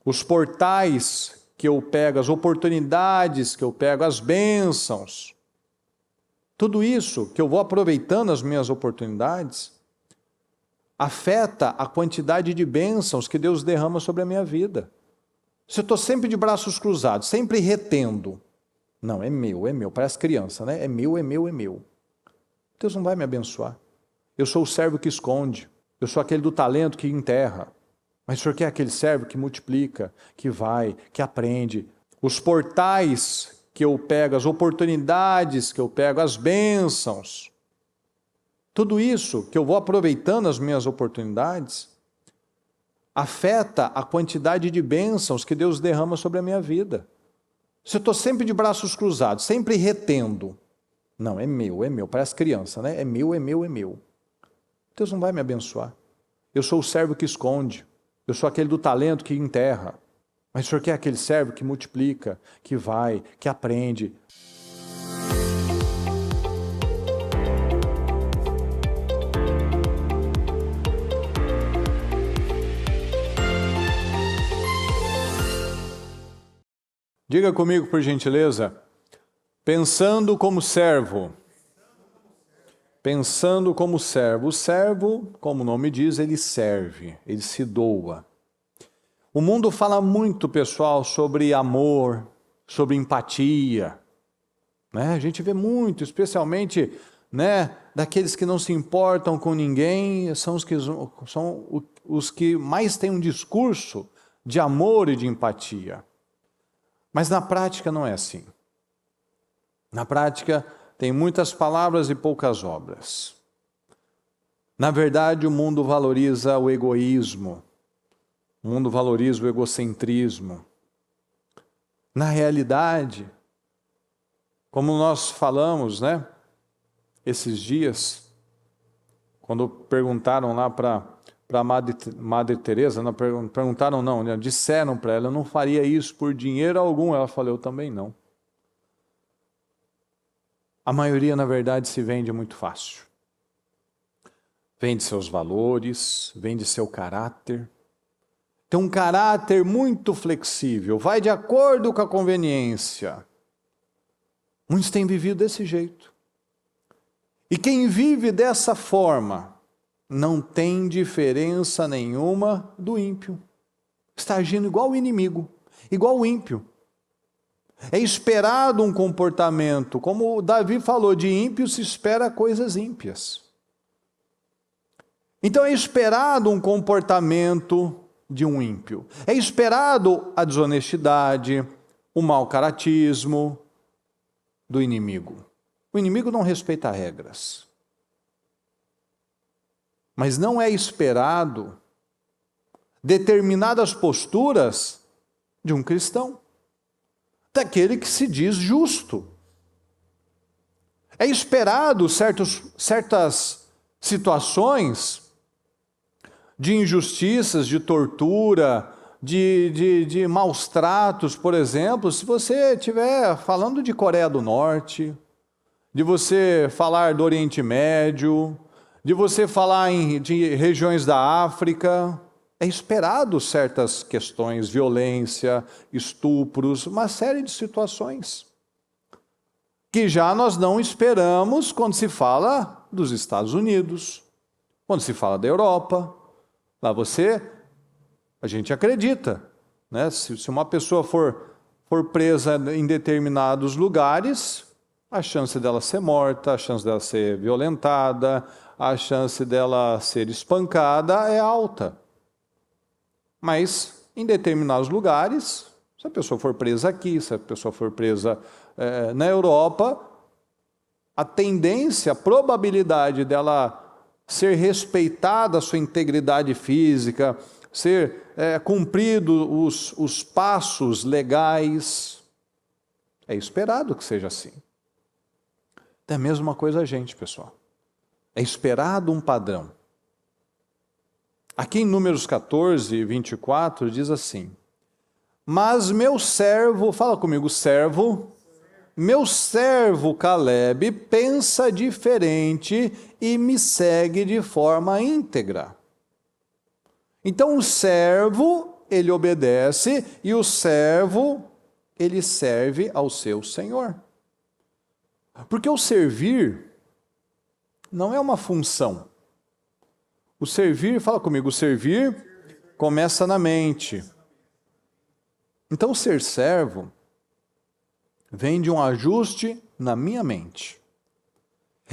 os portais que eu pego, as oportunidades que eu pego, as bênçãos, tudo isso que eu vou aproveitando as minhas oportunidades, afeta a quantidade de bênçãos que Deus derrama sobre a minha vida. Se eu estou sempre de braços cruzados, sempre retendo, não, é meu, parece criança, né? É meu. Deus não vai me abençoar. Eu sou o servo que esconde, eu sou aquele do talento que enterra. Mas o Senhor quer aquele servo que multiplica, que vai, que aprende. Os portais que eu pego, as oportunidades que eu pego, as bênçãos, tudo isso que eu vou aproveitando as minhas oportunidades, afeta a quantidade de bênçãos que Deus derrama sobre a minha vida. Se eu estou sempre de braços cruzados, sempre retendo, não, é meu, parece criança, né? É meu. Deus não vai me abençoar. Eu sou o servo que esconde, eu sou aquele do talento que enterra. Mas o Senhor quer aquele servo que multiplica, que vai, que aprende. Diga comigo, por gentileza, pensando como servo. Pensando como servo. O servo, como o nome diz, ele serve, ele se doa. O mundo fala muito, pessoal, sobre amor, sobre empatia. Né? A gente vê muito, especialmente, né, daqueles que não se importam com ninguém, são os que mais têm um discurso de amor e de empatia. Mas na prática não é assim. Na prática tem muitas palavras e poucas obras. Na verdade, o mundo valoriza o egoísmo. O mundo valoriza o egocentrismo. Na realidade, como nós falamos, né, esses dias, quando perguntaram lá para Madre Teresa, disseram para ela, eu não faria isso por dinheiro algum. Ela falou, eu também não. A maioria, na verdade, se vende muito fácil. Vende seus valores, vende seu caráter. Tem um caráter muito flexível, vai de acordo com a conveniência. Muitos têm vivido desse jeito. E quem vive dessa forma não tem diferença nenhuma do ímpio. Está agindo igual o inimigo, igual o ímpio. É esperado um comportamento, como Davi falou, de ímpio se espera coisas ímpias. Então é esperado um comportamento de um ímpio. É esperado a desonestidade, o mau caratismo do inimigo. O inimigo não respeita regras. Mas não é esperado determinadas posturas de um cristão, daquele que se diz justo. É esperado certas situações de injustiças, de tortura, de maus tratos, por exemplo, se você estiver falando de Coreia do Norte, de você falar do Oriente Médio, de você falar de regiões da África, é esperado certas questões, violência, estupros, uma série de situações que já nós não esperamos quando se fala dos Estados Unidos, quando se fala da Europa. Lá a gente acredita, né? Se uma pessoa for presa em determinados lugares, a chance dela ser morta, a chance dela ser violentada, a chance dela ser espancada é alta. Mas, em determinados lugares, se a pessoa for presa aqui, se a pessoa for presa na Europa, a tendência, a probabilidade dela ser respeitada a sua integridade física, ser cumprido os passos legais, é esperado que seja assim. É a mesma coisa a gente, pessoal. É esperado um padrão. Aqui em Números 14, 24, diz assim: mas meu servo, fala comigo, servo, meu servo Caleb pensa diferente e me segue de forma íntegra. Então o servo ele obedece, e o servo, ele serve ao seu senhor. Porque o servir não é uma função. O servir, fala comigo, o servir começa na mente. Então, ser servo vem de um ajuste na minha mente.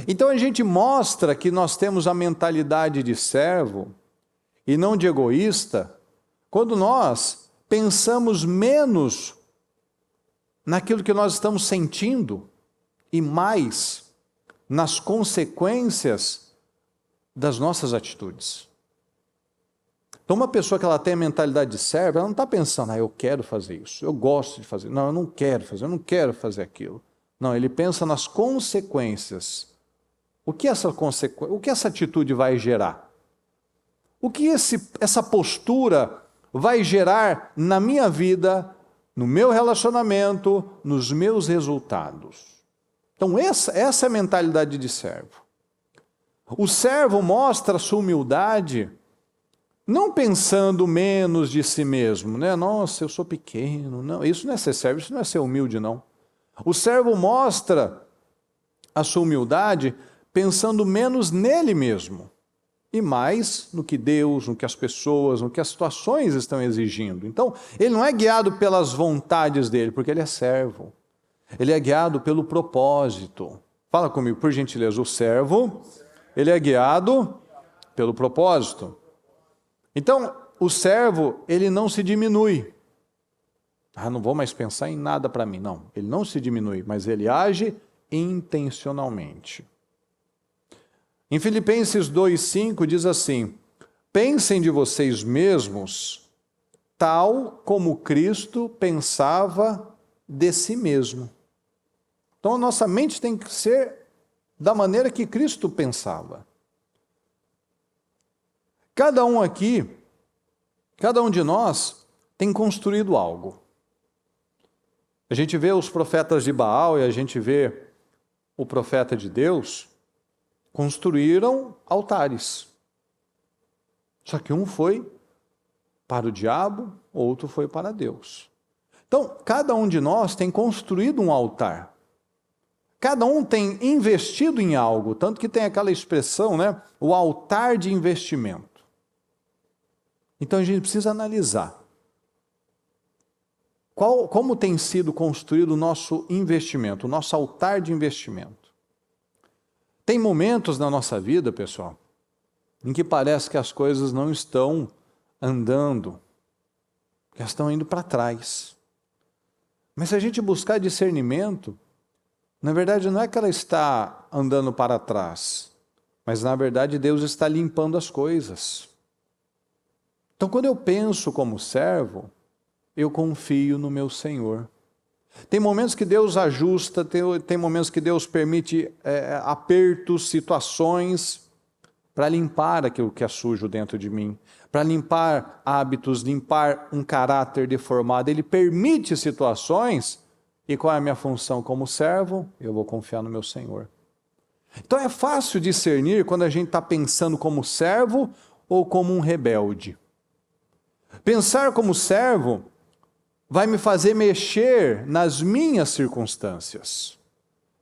Então, a gente mostra que nós temos a mentalidade de servo e não de egoísta, quando nós pensamos menos naquilo que nós estamos sentindo e mais nas consequências das nossas atitudes. Então, uma pessoa que ela tem a mentalidade de servo, ela não está pensando, eu quero fazer isso, eu gosto de fazer, não, eu não quero fazer aquilo. Não, ele pensa nas consequências. O que essa atitude vai gerar? O que essa postura vai gerar na minha vida, no meu relacionamento, nos meus resultados? Então, essa é a mentalidade de servo. O servo mostra a sua humildade, não pensando menos de si mesmo, né? Nossa, eu sou pequeno. Não, isso não é ser servo, isso não é ser humilde, não. O servo mostra a sua humildade pensando menos nele mesmo e mais no que Deus, no que as pessoas, no que as situações estão exigindo. Então, ele não é guiado pelas vontades dele, porque ele é servo. Ele é guiado pelo propósito. Fala comigo, por gentileza, o servo, ele é guiado pelo propósito. Então, o servo, ele não se diminui. Não vou mais pensar em nada para mim. Não, ele não se diminui, mas ele age intencionalmente. Em Filipenses 2,5 diz assim: pensem de vocês mesmos tal como Cristo pensava de si mesmo. Então a nossa mente tem que ser da maneira que Cristo pensava. Cada um aqui, cada um de nós tem construído algo. A gente vê os profetas de Baal e a gente vê o profeta de Deus, construíram altares. Só que um foi para o diabo, outro foi para Deus. Então, cada um de nós tem construído um altar. Cada um tem investido em algo, tanto que tem aquela expressão, né? O altar de investimento. Então, a gente precisa analisar como tem sido construído o nosso investimento, o nosso altar de investimento. Tem momentos na nossa vida, pessoal, em que parece que as coisas não estão andando, que elas estão indo para trás. Mas se a gente buscar discernimento, na verdade não é que ela está andando para trás, mas na verdade Deus está limpando as coisas. Então, quando eu penso como servo, eu confio no meu Senhor. Tem momentos que Deus ajusta, tem momentos que Deus permite apertos, situações, para limpar aquilo que é sujo dentro de mim, para limpar hábitos, limpar um caráter deformado. Ele permite situações, e qual é a minha função como servo? Eu vou confiar no meu Senhor. Então é fácil discernir quando a gente está pensando como servo ou como um rebelde. Pensar como servo vai me fazer mexer nas minhas circunstâncias.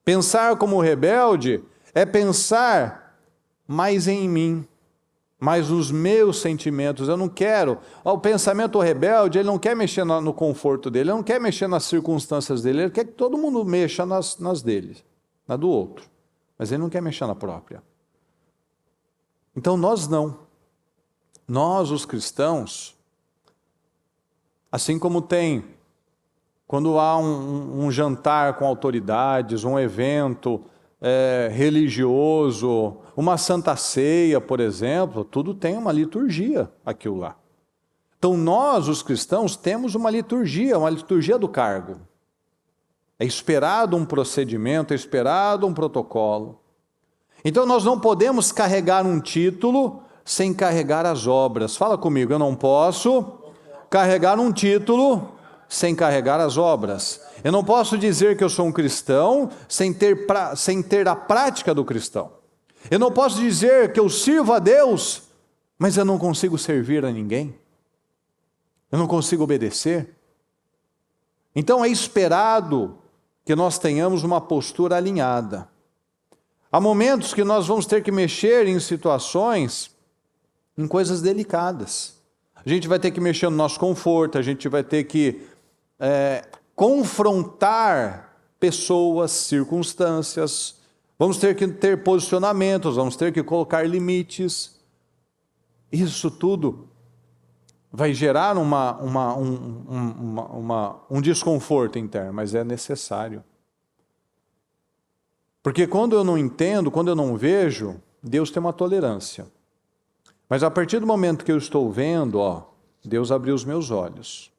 Pensar como rebelde é pensar mais em mim, mais nos meus sentimentos. Eu não quero. O pensamento rebelde, ele não quer mexer no conforto dele, ele não quer mexer nas circunstâncias dele, ele quer que todo mundo mexa nas dele, na do outro. Mas ele não quer mexer na própria. Então nós não. Nós, os cristãos, assim como tem, quando há um jantar com autoridades, um evento religioso, uma santa ceia, por exemplo, tudo tem uma liturgia, aquilo lá. Então nós, os cristãos, temos uma liturgia do cargo. É esperado um procedimento, é esperado um protocolo. Então nós não podemos carregar um título sem carregar as obras. Fala comigo, eu não posso carregar um título sem carregar as obras. Eu não posso dizer que eu sou um cristão sem ter a prática do cristão. Eu não posso dizer que eu sirvo a Deus, mas eu não consigo servir a ninguém. Eu não consigo obedecer. Então é esperado que nós tenhamos uma postura alinhada. Há momentos que nós vamos ter que mexer em situações, em coisas delicadas. A gente vai ter que mexer no nosso conforto, a gente vai ter que confrontar pessoas, circunstâncias, vamos ter que ter posicionamentos, vamos ter que colocar limites. Isso tudo vai gerar um desconforto interno, mas é necessário. Porque quando eu não entendo, quando eu não vejo, Deus tem uma tolerância. Mas a partir do momento que eu estou vendo, Deus abriu os meus olhos.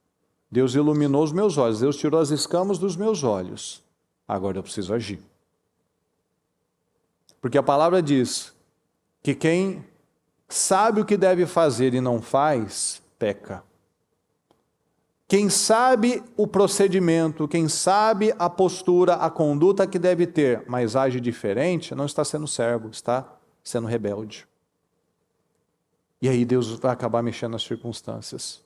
Deus iluminou os meus olhos. Deus tirou as escamas dos meus olhos. Agora eu preciso agir. Porque a palavra diz que quem sabe o que deve fazer e não faz, peca. Quem sabe o procedimento, quem sabe a postura, a conduta que deve ter, mas age diferente, não está sendo servo, está sendo rebelde. E aí Deus vai acabar mexendo nas circunstâncias.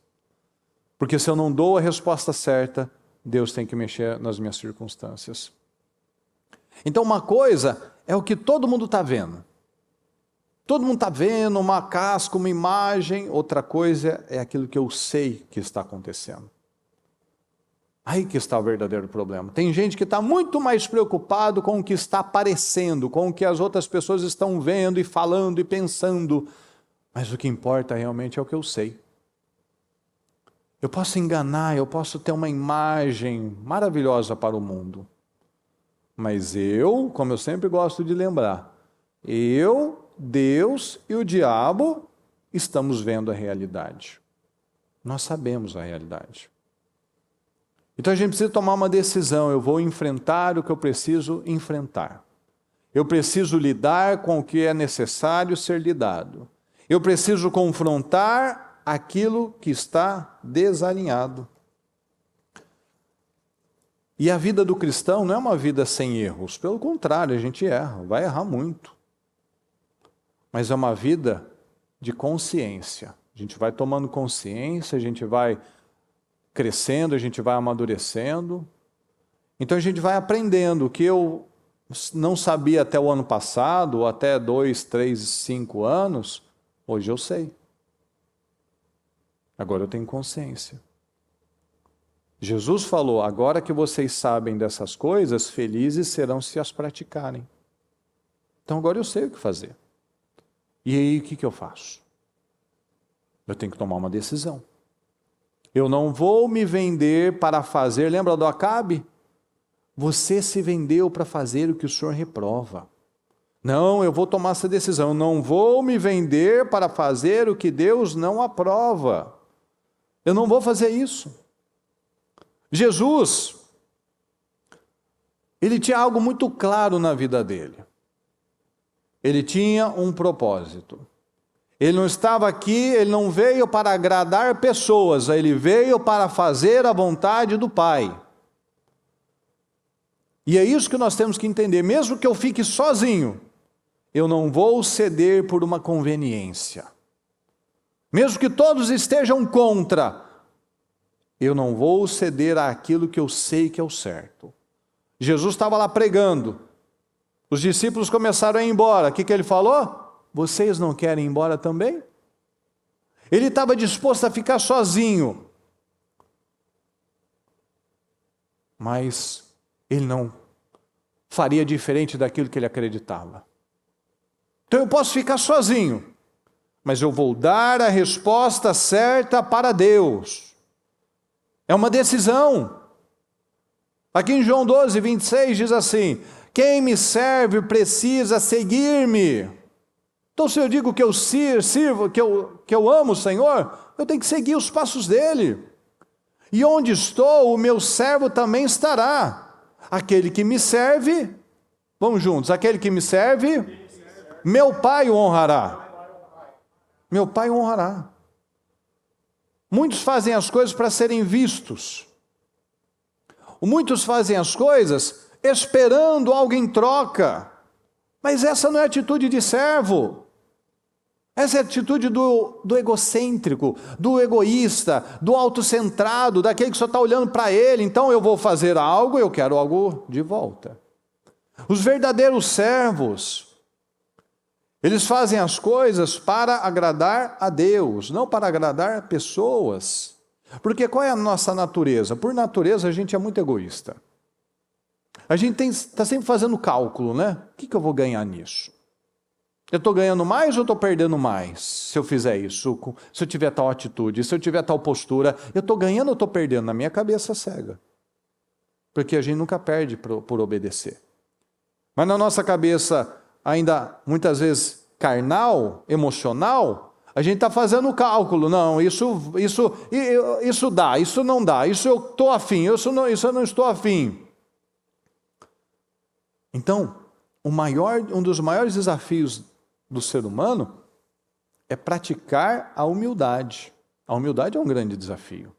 Porque se eu não dou a resposta certa, Deus tem que mexer nas minhas circunstâncias. Então uma coisa é o que todo mundo está vendo. Todo mundo está vendo uma casca, uma imagem. Outra coisa é aquilo que eu sei que está acontecendo. Aí que está o verdadeiro problema. Tem gente que está muito mais preocupado com o que está aparecendo, com o que as outras pessoas estão vendo e falando e pensando. Mas o que importa realmente é o que eu sei. Eu posso enganar, eu posso ter uma imagem maravilhosa para o mundo. Mas eu, como eu sempre gosto de lembrar, Deus e o diabo estamos vendo a realidade. Nós sabemos a realidade. Então a gente precisa tomar uma decisão. Eu vou enfrentar o que eu preciso enfrentar. Eu preciso lidar com o que é necessário ser lidado. Eu preciso confrontar aquilo que está desalinhado. E a vida do cristão não é uma vida sem erros. Pelo contrário, a gente erra, vai errar muito. Mas é uma vida de consciência. A gente vai tomando consciência, a gente vai crescendo, a gente vai amadurecendo. Então a gente vai aprendendo o que eu não sabia até o ano passado, ou até 2, 3, 5 anos, hoje eu sei. Agora eu tenho consciência. Jesus falou, agora que vocês sabem dessas coisas, felizes serão se as praticarem. Então agora eu sei o que fazer. E aí o que eu faço? Eu tenho que tomar uma decisão. Eu não vou me vender para fazer, lembra do Acabe? Você se vendeu para fazer o que o Senhor reprova. Não, eu vou tomar essa decisão. Eu não vou me vender para fazer o que Deus não aprova. Eu não vou fazer isso. Jesus, ele tinha algo muito claro na vida dele. Ele tinha um propósito. Ele não estava aqui, ele não veio para agradar pessoas, ele veio para fazer a vontade do Pai. E é isso que nós temos que entender. Mesmo que eu fique sozinho, eu não vou ceder por uma conveniência. Mesmo que todos estejam contra, eu não vou ceder àquilo que eu sei que é o certo. Jesus estava lá pregando. Os discípulos começaram a ir embora. O que ele falou? Vocês não querem ir embora também? Ele estava disposto a ficar sozinho. Mas ele não faria diferente daquilo que ele acreditava. Então eu posso ficar sozinho, mas eu vou dar a resposta certa para Deus. É uma decisão. Aqui em João 12, 26 diz assim, quem me serve precisa seguir-me. Então se eu digo que eu sirvo, que eu amo o Senhor, eu tenho que seguir os passos dele. E onde estou, o meu servo também estará. Aquele que me serve, vamos juntos, aquele que me serve, meu Pai o honrará. Meu Pai o honrará. Muitos fazem as coisas para serem vistos. Muitos fazem as coisas esperando algo em troca. Mas essa não é atitude de servo. Essa é a atitude do egocêntrico, do egoísta, do autocentrado, daquele que só está olhando para ele. Então eu vou fazer algo, eu quero algo de volta. Os verdadeiros servos, eles fazem as coisas para agradar a Deus, não para agradar pessoas. Porque qual é a nossa natureza? Por natureza a gente é muito egoísta. A gente está sempre fazendo cálculo, né? O que eu vou ganhar nisso? Eu estou ganhando mais ou estou perdendo mais se eu fizer isso, se eu tiver tal atitude, se eu tiver tal postura? Eu estou ganhando ou estou perdendo? Na minha cabeça cega. Porque a gente nunca perde por obedecer. Mas na nossa cabeça, ainda muitas vezes carnal, emocional, a gente está fazendo cálculo. Não, isso dá, isso não dá, isso eu estou afim, isso eu não estou afim. Então, um dos maiores desafios do ser humano é praticar a humildade. A humildade é um grande desafio.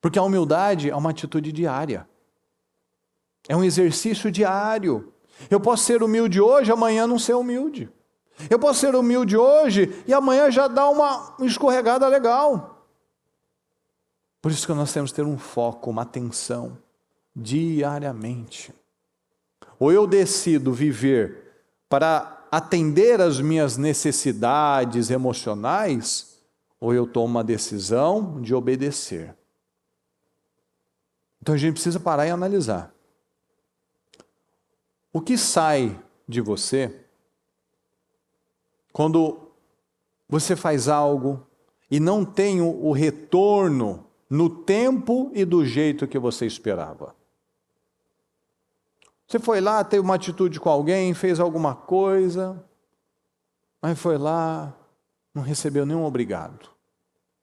Porque a humildade é uma atitude diária. É um exercício diário. Eu posso ser humilde hoje, amanhã não ser humilde. Eu posso ser humilde hoje e amanhã já dar uma escorregada legal. Por isso que nós temos que ter um foco, uma atenção, diariamente. Ou eu decido viver para atender às minhas necessidades emocionais, ou eu tomo uma decisão de obedecer. Então a gente precisa parar e analisar. O que sai de você quando você faz algo e não tem o retorno no tempo e do jeito que você esperava? Você foi lá, teve uma atitude com alguém, fez alguma coisa, mas foi lá, não recebeu nenhum obrigado.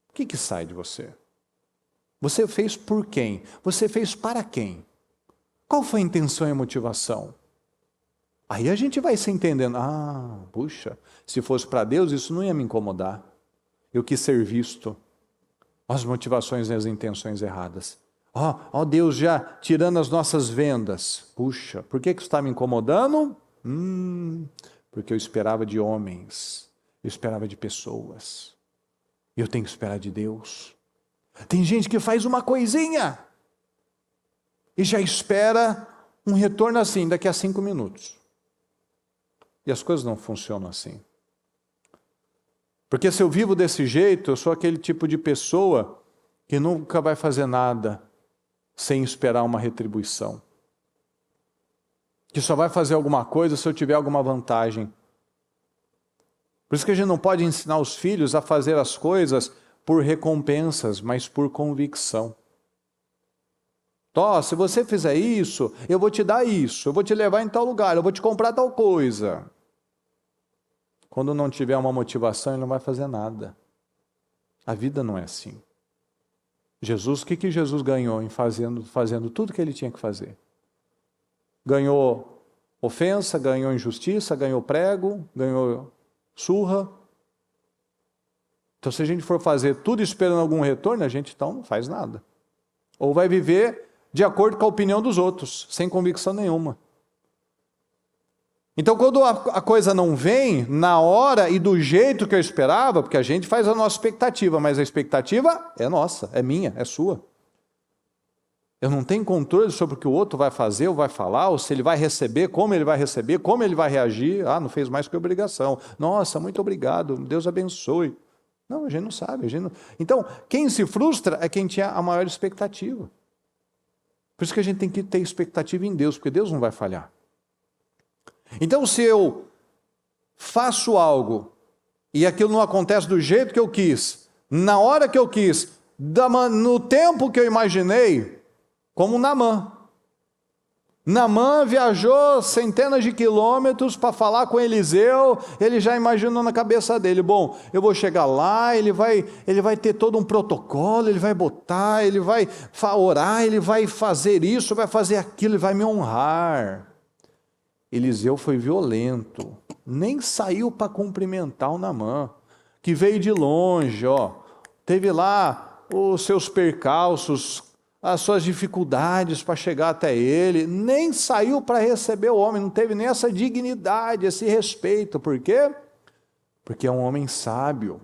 O que sai de você? Você fez por quem? Você fez para quem? Qual foi a intenção e a motivação? Aí a gente vai se entendendo. Puxa, se fosse para Deus, isso não ia me incomodar. Eu quis ser visto. As motivações e as intenções erradas. Deus já tirando as nossas vendas. Puxa, por que isso está me incomodando? Porque eu esperava de homens, eu esperava de pessoas. Eu tenho que esperar de Deus. Tem gente que faz uma coisinha e já espera um retorno assim, daqui a 5 minutos. E as coisas não funcionam assim. Porque se eu vivo desse jeito, eu sou aquele tipo de pessoa que nunca vai fazer nada sem esperar uma retribuição. Que só vai fazer alguma coisa se eu tiver alguma vantagem. Por isso que a gente não pode ensinar os filhos a fazer as coisas por recompensas, mas por convicção. Se você fizer isso, eu vou te dar isso, eu vou te levar em tal lugar, eu vou te comprar tal coisa. Quando não tiver uma motivação, ele não vai fazer nada. A vida não é assim. Jesus, o que Jesus ganhou em fazendo tudo que ele tinha que fazer? Ganhou ofensa, ganhou injustiça, ganhou prego, ganhou surra. Então, se a gente for fazer tudo esperando algum retorno, a gente então não faz nada. Ou vai viver de acordo com a opinião dos outros, sem convicção nenhuma. Então, quando a coisa não vem na hora e do jeito que eu esperava, porque a gente faz a nossa expectativa, mas a expectativa é nossa, é minha, é sua. Eu não tenho controle sobre o que o outro vai fazer ou vai falar, ou se ele vai receber, como ele vai reagir. Não fez mais que obrigação. Nossa, muito obrigado, Deus abençoe. Não, a gente não sabe. Então, quem se frustra é quem tinha a maior expectativa. Por isso que a gente tem que ter expectativa em Deus, porque Deus não vai falhar. Então, se eu faço algo e aquilo não acontece do jeito que eu quis, na hora que eu quis, no tempo que eu imaginei, como Naamã. Naamã viajou centenas de quilômetros para falar com Eliseu, ele já imaginou na cabeça dele, bom, eu vou chegar lá, ele vai ter todo um protocolo, ele vai botar, ele vai orar, ele vai fazer isso, vai fazer aquilo, ele vai me honrar. Eliseu foi violento, nem saiu para cumprimentar o Naamã, que veio de longe, teve lá os seus percalços, as suas dificuldades para chegar até ele, nem saiu para receber o homem, não teve nem essa dignidade, esse respeito. Por quê? Porque é um homem sábio,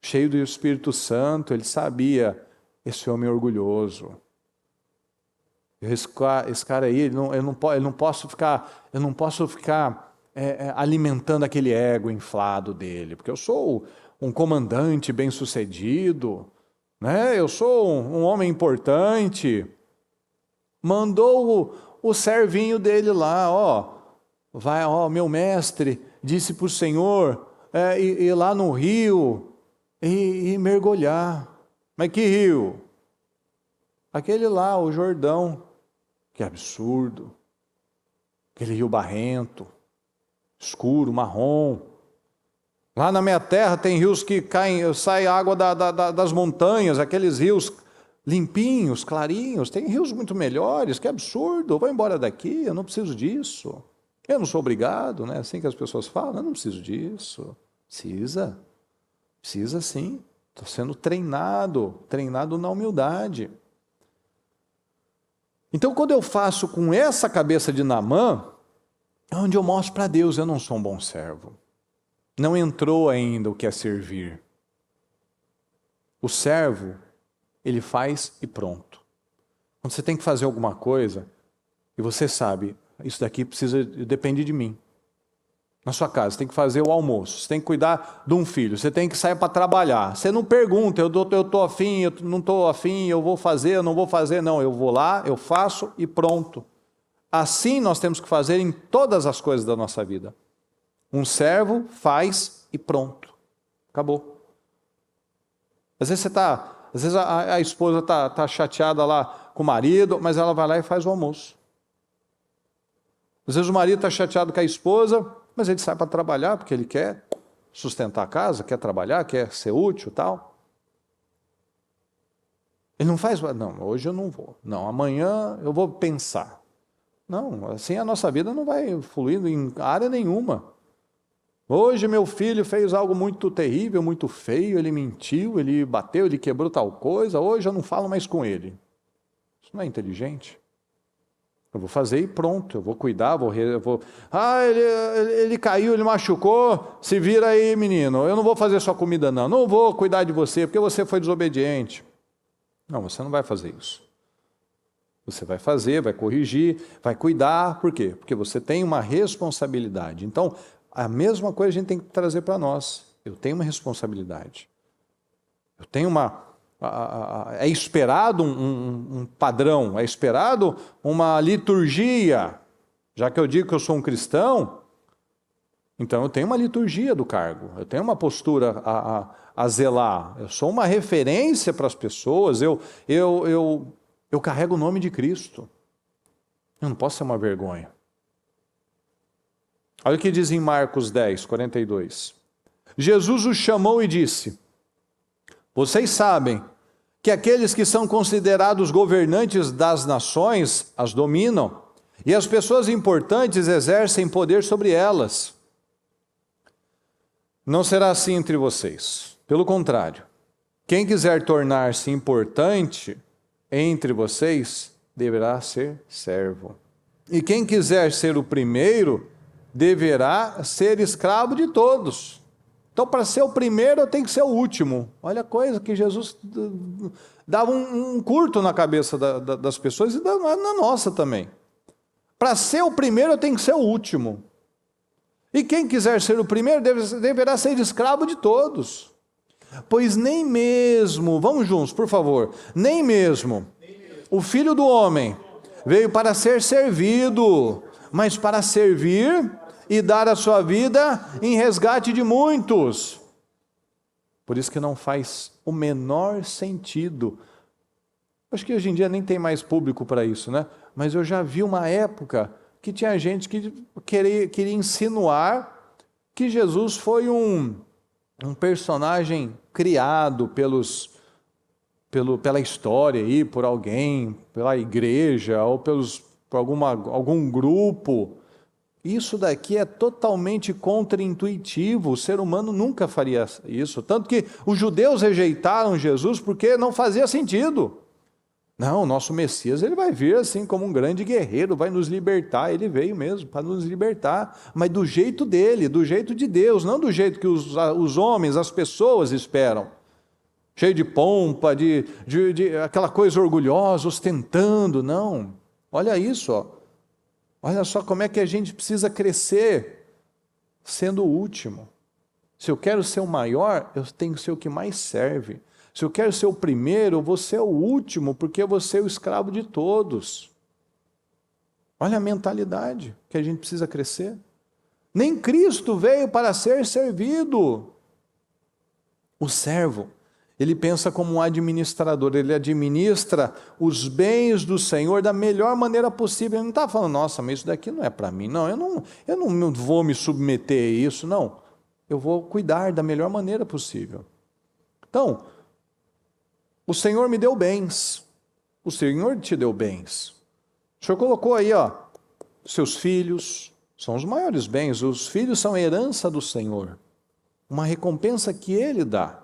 cheio do Espírito Santo. Ele sabia, esse homem é orgulhoso. Esse cara aí, eu não posso ficar alimentando aquele ego inflado dele, porque eu sou um comandante bem-sucedido, né? Eu sou um homem importante. Mandou o servinho dele lá, meu mestre disse para o Senhor ir lá no rio e mergulhar. Mas que rio? Aquele lá, o Jordão. Que absurdo. Aquele rio barrento, escuro, marrom. Lá na minha terra tem rios que sai água das montanhas, aqueles rios limpinhos, clarinhos. Tem rios muito melhores, que absurdo. Eu vou embora daqui, eu não preciso disso. Eu não sou obrigado, né? Assim que as pessoas falam, eu não preciso disso. Precisa sim. Estou sendo treinado na humildade. Então, quando eu faço com essa cabeça de Naamã, é onde eu mostro para Deus, eu não sou um bom servo. Não entrou ainda o que é servir. O servo, ele faz e pronto. Quando você tem que fazer alguma coisa, e você sabe, isso daqui depende de mim. Na sua casa, você tem que fazer o almoço, você tem que cuidar de um filho, você tem que sair para trabalhar. Você não pergunta, eu estou afim, eu não estou afim, eu vou fazer, eu não vou fazer. Não, eu vou lá, eu faço e pronto. Assim nós temos que fazer em todas as coisas da nossa vida. Um servo faz e pronto. Acabou. Às vezes a esposa está chateada lá com o marido, mas ela vai lá e faz o almoço. Às vezes o marido está chateado com a esposa, mas ele sai para trabalhar porque ele quer sustentar a casa, quer trabalhar, quer ser útil e tal. Ele não faz, não, hoje eu não vou. Não, amanhã eu vou pensar. Não, assim a nossa vida não vai fluindo em área nenhuma. Hoje meu filho fez algo muito terrível, muito feio, ele mentiu, ele bateu, ele quebrou tal coisa, hoje eu não falo mais com ele. Isso não é inteligente. Eu vou fazer e pronto, eu vou cuidar, ele caiu, ele machucou, se vira aí, menino, eu não vou fazer sua comida não vou cuidar de você, porque você foi desobediente. Não, você não vai fazer isso. Você vai fazer, vai corrigir, vai cuidar, por quê? Porque você tem uma responsabilidade. Então, a mesma coisa a gente tem que trazer para nós. Eu tenho uma responsabilidade. Eu tenho é esperado um padrão, é esperado uma liturgia. Já que eu digo que eu sou um cristão, então eu tenho uma liturgia do cargo, eu tenho uma postura a zelar, eu sou uma referência para as pessoas, eu carrego o nome de Cristo. Eu não posso ser uma vergonha. Olha o que diz em Marcos 10, 42. Jesus os chamou e disse: vocês sabem que aqueles que são considerados governantes das nações as dominam, e as pessoas importantes exercem poder sobre elas. Não será assim entre vocês. Pelo contrário, quem quiser tornar-se importante entre vocês deverá ser servo. E quem quiser ser o primeiro deverá ser escravo de todos. Então, para ser o primeiro, eu tenho que ser o último. Olha a coisa que Jesus dava um curto na cabeça das pessoas e na nossa também. Para ser o primeiro, eu tenho que ser o último. E quem quiser ser o primeiro deverá ser escravo de todos. Pois nem mesmo, vamos juntos, por favor, nem mesmo o Filho do Homem veio para ser servido, mas para servir e dar a sua vida em resgate de muitos. Por isso que não faz o menor sentido. Acho que hoje em dia nem tem mais público para isso, né? Mas eu já vi uma época que tinha gente que queria insinuar que Jesus foi um personagem criado pela história aí, por alguém, pela igreja ou por algum grupo. Isso daqui é totalmente contraintuitivo, o ser humano nunca faria isso. Tanto que os judeus rejeitaram Jesus porque não fazia sentido. Não, o nosso Messias, ele vai vir assim como um grande guerreiro, vai nos libertar. Ele veio mesmo para nos libertar, mas do jeito dele, do jeito de Deus, não do jeito que os homens, as pessoas esperam. Cheio de pompa, de aquela coisa orgulhosa, ostentando, não. Olha isso, ó. Olha só como é que a gente precisa crescer sendo o último. Se eu quero ser o maior, eu tenho que ser o que mais serve. Se eu quero ser o primeiro, eu vou ser o último, porque eu vou ser o escravo de todos. Olha a mentalidade que a gente precisa crescer. Nem Cristo veio para ser servido. O servo, ele pensa como um administrador, ele administra os bens do Senhor da melhor maneira possível. Ele não está falando, nossa, mas isso daqui não é para mim. Não, eu não vou me submeter a isso, não. Eu vou cuidar da melhor maneira possível. Então, o Senhor me deu bens. O Senhor te deu bens. O Senhor colocou aí, ó, seus filhos, são os maiores bens. Os filhos são a herança do Senhor. Uma recompensa que Ele dá.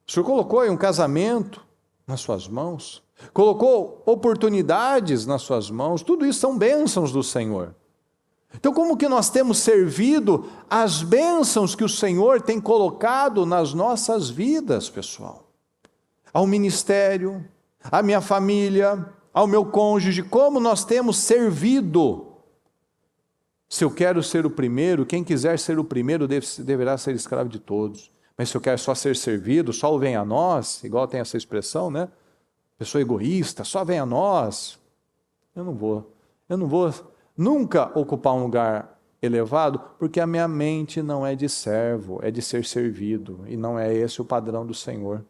O Senhor colocou aí um casamento nas suas mãos. Colocou oportunidades nas suas mãos. Tudo isso são bênçãos do Senhor. Então, como que nós temos servido as bênçãos que o Senhor tem colocado nas nossas vidas, pessoal? Ao ministério, à minha família, ao meu cônjuge, como nós temos servido? Se eu quero ser o primeiro, quem quiser ser o primeiro deverá ser escravo de todos. Mas se eu quero só ser servido, só o vem a nós, igual tem essa expressão, né? Pessoa egoísta, só vem a nós. Eu não vou nunca ocupar um lugar elevado, porque a minha mente não é de servo, é de ser servido, e não é esse o padrão do Senhor.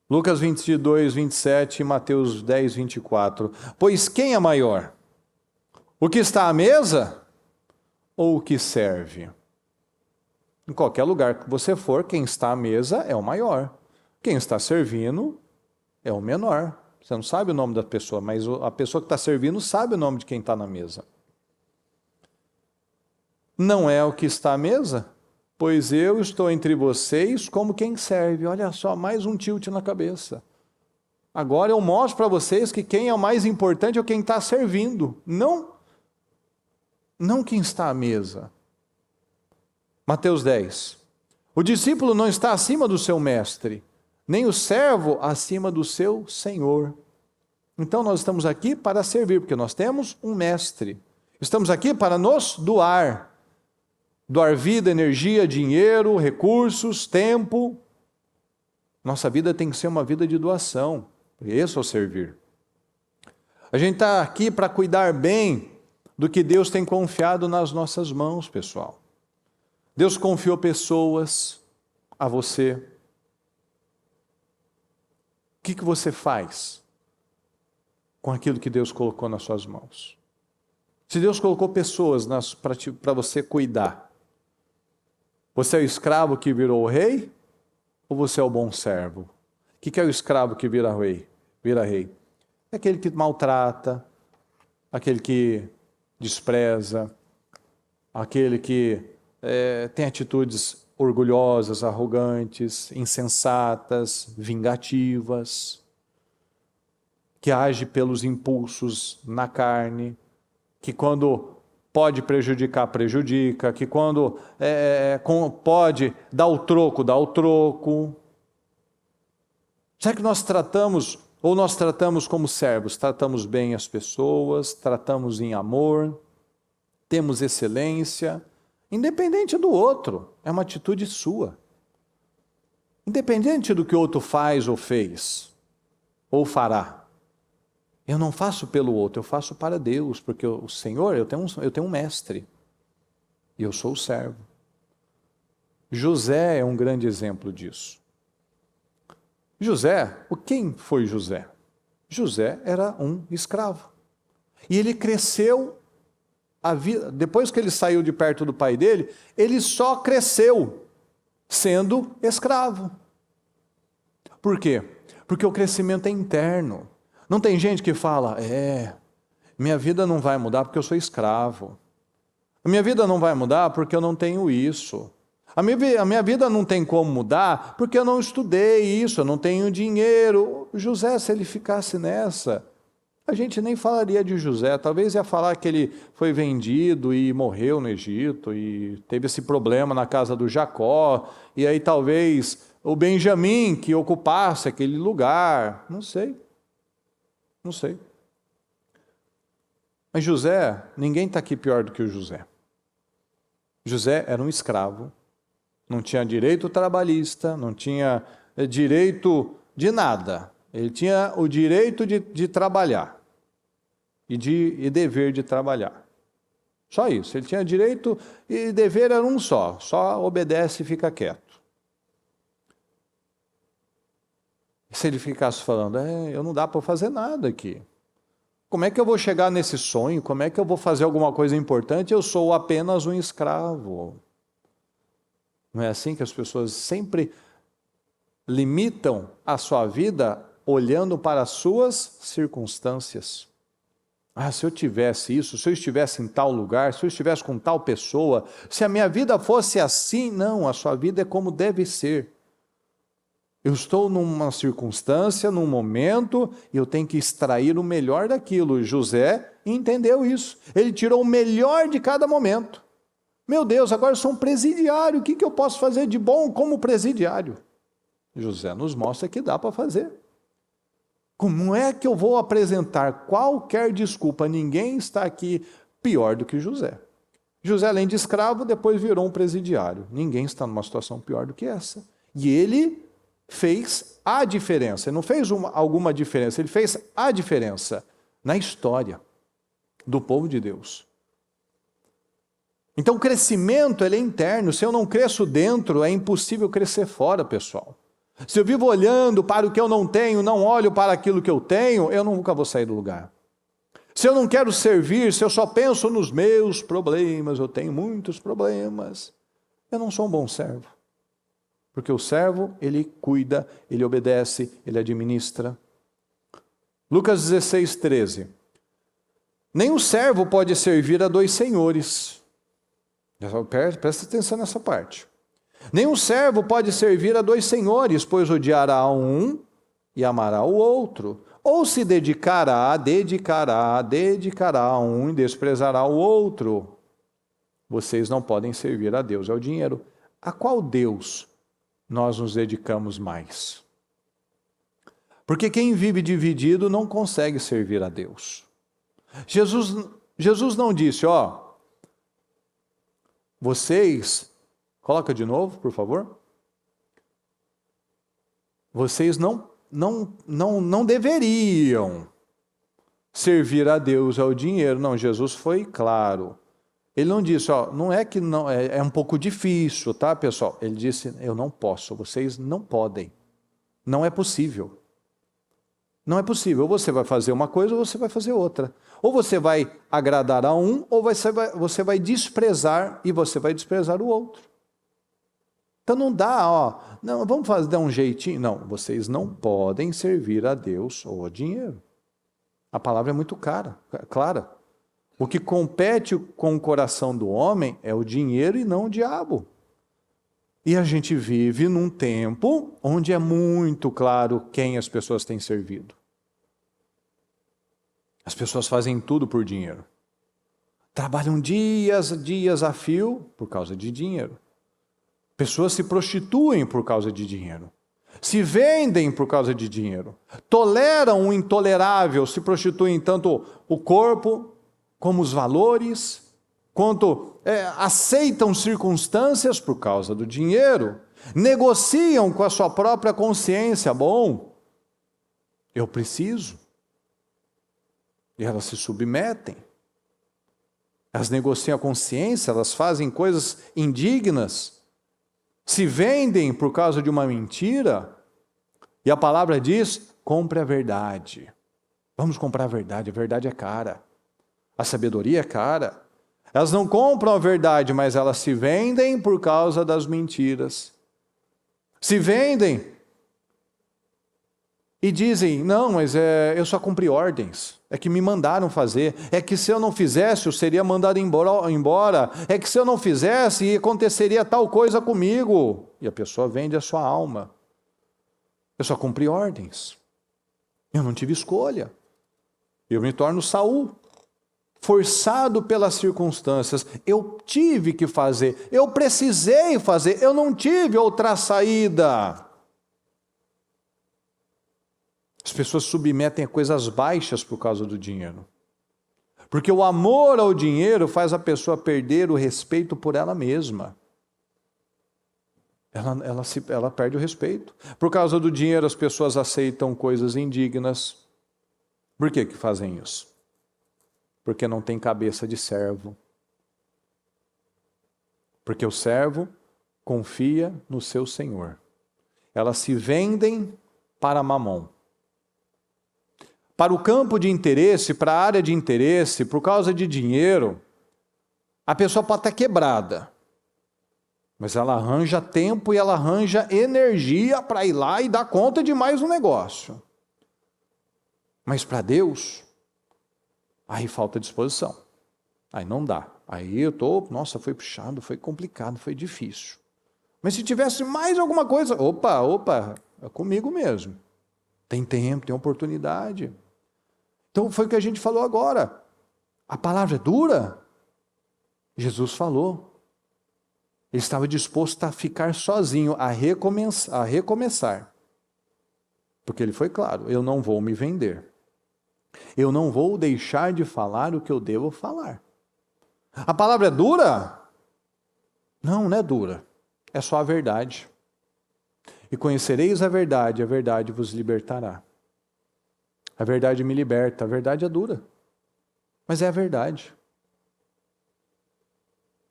Lucas 22, 27 e Mateus 10, 24. Pois quem é maior? O que está à mesa ou o que serve? Em qualquer lugar que você for, quem está à mesa é o maior. Quem está servindo é o menor. Você não sabe o nome da pessoa, mas a pessoa que está servindo sabe o nome de quem está na mesa. Não é o que está à mesa? Pois eu estou entre vocês como quem serve. Olha só, mais um tilt na cabeça. Agora eu mostro para vocês que quem é o mais importante é quem está servindo, não quem está à mesa. Mateus 10. O discípulo não está acima do seu mestre, nem o servo acima do seu senhor. Então nós estamos aqui para servir, porque nós temos um mestre. Estamos aqui para nos doar. Doar vida, energia, dinheiro, recursos, tempo. Nossa vida tem que ser uma vida de doação. Esse é o servir. A gente está aqui para cuidar bem do que Deus tem confiado nas nossas mãos, pessoal. Deus confiou pessoas a você. O que você faz com aquilo que Deus colocou nas suas mãos? Se Deus colocou pessoas para você cuidar, você é o escravo que virou o rei? Ou você é o bom servo? O que é o escravo que vira rei? É aquele que maltrata, aquele que despreza, aquele que tem atitudes orgulhosas, arrogantes, insensatas, vingativas, que age pelos impulsos na carne, que quando pode prejudicar, prejudica, que quando pode dar o troco, dá o troco. Será que nós tratamos como servos? Tratamos bem as pessoas, tratamos em amor, temos excelência, independente do outro, é uma atitude sua. Independente do que o outro faz ou fez, ou fará. Eu não faço pelo outro, eu faço para Deus, porque o Senhor, eu tenho um mestre, e eu sou o servo. José é um grande exemplo disso. Quem foi José? José era um escravo. E ele cresceu, depois que ele saiu de perto do pai dele, ele só cresceu sendo escravo. Por quê? Porque o crescimento é interno. Não tem gente que fala, minha vida não vai mudar porque eu sou escravo. A minha vida não vai mudar porque eu não tenho isso. A minha vida não tem como mudar porque eu não estudei isso, eu não tenho dinheiro. José, se ele ficasse nessa, a gente nem falaria de José. Talvez ia falar que ele foi vendido e morreu no Egito e teve esse problema na casa do Jacó. E aí talvez o Benjamim que ocupasse aquele lugar. Não sei. Não sei. Mas José, ninguém está aqui pior do que o José. José era um escravo. Não tinha direito trabalhista, não tinha direito de nada. Ele tinha o direito de trabalhar e dever de trabalhar. Só isso. Ele tinha direito e dever era um só obedece e fica quieto. E se ele ficasse falando, eu não dá para fazer nada aqui. Como é que eu vou chegar nesse sonho? Como é que eu vou fazer alguma coisa importante? Eu sou apenas um escravo. Não é assim que as pessoas sempre limitam a sua vida olhando para as suas circunstâncias? Se eu tivesse isso, se eu estivesse em tal lugar, se eu estivesse com tal pessoa, se a minha vida fosse assim, não, a sua vida é como deve ser. Eu estou numa circunstância, num momento, e eu tenho que extrair o melhor daquilo. José entendeu isso. Ele tirou o melhor de cada momento. Meu Deus, agora eu sou um presidiário, o que eu posso fazer de bom como presidiário? José nos mostra que dá para fazer. Como é que eu vou apresentar qualquer desculpa? Ninguém está aqui pior do que José. José, além de escravo, depois virou um presidiário. Ninguém está numa situação pior do que essa. E ele fez a diferença. Ele não fez alguma diferença, ele fez a diferença na história do povo de Deus. Então o crescimento ele é interno. Se eu não cresço dentro, é impossível crescer fora, pessoal. Se eu vivo olhando para o que eu não tenho, não olho para aquilo que eu tenho, eu nunca vou sair do lugar. Se eu não quero servir, se eu só penso nos meus problemas, eu tenho muitos problemas, eu não sou um bom servo. Porque o servo, ele cuida, ele obedece, ele administra. Lucas 16, 13. Nem o servo pode servir a dois senhores. Presta atenção nessa parte. Nem um servo pode servir a dois senhores, pois odiará a um e amará o outro. Ou se dedicará a um e desprezará o outro. Vocês não podem servir a Deus e ao dinheiro. A qual Deus nós nos dedicamos mais? Porque quem vive dividido não consegue servir a Deus. Jesus não disse, vocês, coloca de novo, por favor. Vocês não deveriam servir a Deus ao dinheiro. Não, Jesus foi claro. Ele não disse, não é que não é um pouco difícil, tá, pessoal? Ele disse, eu não posso, vocês não podem. Não é possível. Não é possível. Ou você vai fazer uma coisa ou você vai fazer outra. Ou você vai agradar a um, ou você vai desprezar e você vai desprezar o outro. Então não dá, não, vamos dar um jeitinho. Não, vocês não podem servir a Deus ou a dinheiro. A palavra é muito clara. O que compete com o coração do homem é o dinheiro e não o diabo. E a gente vive num tempo onde é muito claro quem as pessoas têm servido. As pessoas fazem tudo por dinheiro. Trabalham dias a fio por causa de dinheiro. Pessoas se prostituem por causa de dinheiro. Se vendem por causa de dinheiro. Toleram o intolerável, se prostituem tanto o corpo como os valores, quanto aceitam circunstâncias por causa do dinheiro, negociam com a sua própria consciência, bom, eu preciso, e elas se submetem, elas negociam a consciência, elas fazem coisas indignas, se vendem por causa de uma mentira, e a palavra diz, compre a verdade, vamos comprar a verdade é cara, a sabedoria é cara. Elas não compram a verdade, mas elas se vendem por causa das mentiras. Se vendem E dizem, não, mas eu só cumpri ordens, é que me mandaram fazer, é que se eu não fizesse eu seria mandado embora, é que se eu não fizesse aconteceria tal coisa comigo. E a pessoa vende a sua alma. Eu só cumpri ordens, eu não tive escolha, eu me torno Saul, forçado pelas circunstâncias, eu tive que fazer, eu precisei fazer, eu não tive outra saída. As pessoas se submetem a coisas baixas por causa do dinheiro. Porque o amor ao dinheiro faz a pessoa perder o respeito por ela mesma. Ela perde o respeito. Por causa do dinheiro, as pessoas aceitam coisas indignas. Por que fazem isso? Porque não tem cabeça de servo. Porque o servo confia no seu senhor. Elas se vendem para mamon. Para o campo de interesse, para a área de interesse, por causa de dinheiro, a pessoa pode estar quebrada. Mas ela arranja tempo e ela arranja energia para ir lá e dar conta de mais um negócio. Mas para Deus, aí falta disposição. Aí não dá. Aí nossa, foi puxado, foi complicado, foi difícil. Mas se tivesse mais alguma coisa, opa, é comigo mesmo. Tem tempo, tem oportunidade. Então foi o que a gente falou agora. A palavra é dura? Jesus falou. Ele estava disposto a ficar sozinho, a recomeçar. Porque ele foi claro, eu não vou me vender. Eu não vou deixar de falar o que eu devo falar. A palavra é dura? Não, não é dura. É só a verdade. E conhecereis a verdade vos libertará. A verdade me liberta, a verdade é dura. Mas é a verdade.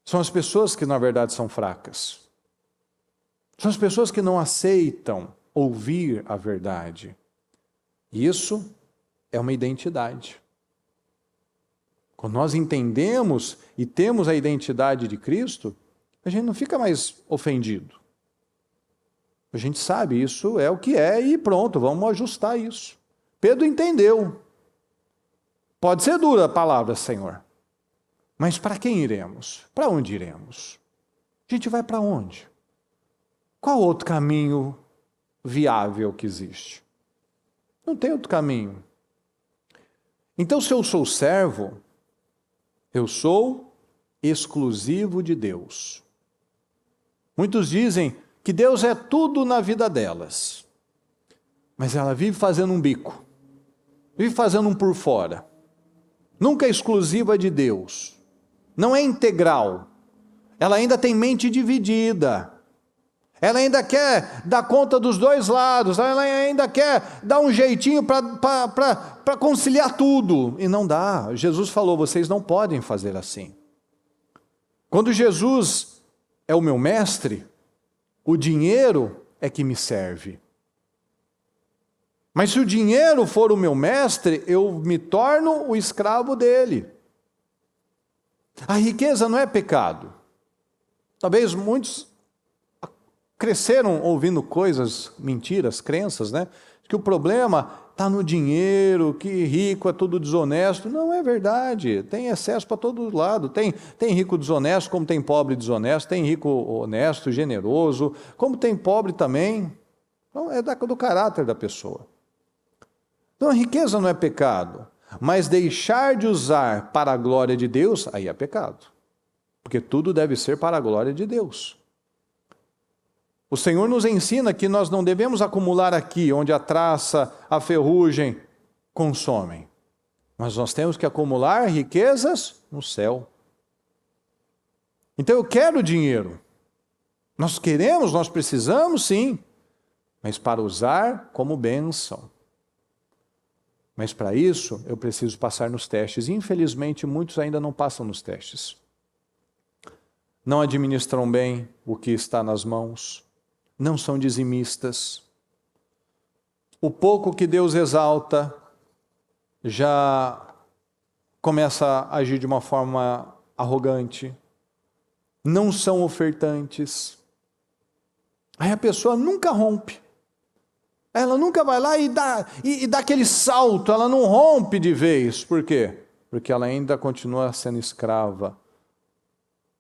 São as pessoas que na verdade são fracas. São as pessoas que não aceitam ouvir a verdade. E isso é uma identidade. Quando nós entendemos e temos a identidade de Cristo, a gente não fica mais ofendido. A gente sabe, isso é o que é e pronto, vamos ajustar isso. Pedro entendeu. Pode ser dura a palavra, Senhor. Mas para quem iremos? Para onde iremos? A gente vai para onde? Qual outro caminho viável que existe? Não tem outro caminho. Então, se eu sou servo, eu sou exclusivo de Deus. Muitos dizem que Deus é tudo na vida delas. Mas ela vive fazendo um bico. Vive fazendo um por fora. Nunca é exclusiva de Deus. Não é integral. Ela ainda tem mente dividida. Ela ainda quer dar conta dos dois lados. Ela ainda quer dar um jeitinho para conciliar tudo. E não dá. Jesus falou, vocês não podem fazer assim. Quando Jesus é o meu mestre, o dinheiro é que me serve. Mas se o dinheiro for o meu mestre, eu me torno o escravo dele. A riqueza não é pecado. Talvez muitos cresceram ouvindo coisas, mentiras, crenças, né? Que o problema está no dinheiro, que rico é tudo desonesto. Não é verdade. Tem excesso para todo lado. Tem rico desonesto, como tem pobre desonesto. Tem rico honesto, generoso, como tem pobre também. Então, é do caráter da pessoa. Então a riqueza não é pecado, mas deixar de usar para a glória de Deus, aí é pecado. Porque tudo deve ser para a glória de Deus. O Senhor nos ensina que nós não devemos acumular aqui, onde a traça, a ferrugem consomem. Mas nós temos que acumular riquezas no céu. Então eu quero dinheiro. Nós queremos, nós precisamos sim, mas para usar como bênção. Mas para isso, eu preciso passar nos testes. E, infelizmente, muitos ainda não passam nos testes. Não administram bem o que está nas mãos. Não são dizimistas. O pouco que Deus exalta já começa a agir de uma forma arrogante. Não são ofertantes. Aí a pessoa nunca rompe. Ela nunca vai lá e dá aquele salto, ela não rompe de vez. Por quê? Porque ela ainda continua sendo escrava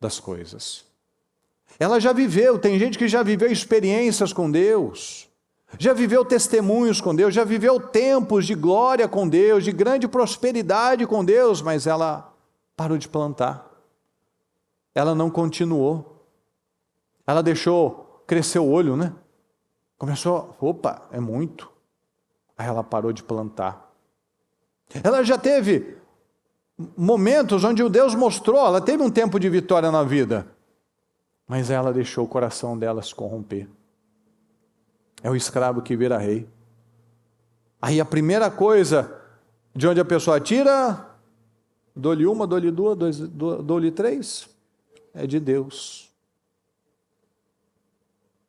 das coisas. Ela já viveu, tem gente que já viveu experiências com Deus, já viveu testemunhos com Deus, já viveu tempos de glória com Deus, de grande prosperidade com Deus, mas ela parou de plantar. Ela não continuou. Ela deixou crescer o olho, né? Começou, opa, é muito. Aí ela parou de plantar. Ela já teve momentos onde o Deus mostrou, ela teve um tempo de vitória na vida, mas ela deixou o coração dela se corromper. É o escravo que vira rei. Aí a primeira coisa, de onde a pessoa tira, dou-lhe uma, dou-lhe duas, dou-lhe três, é de Deus.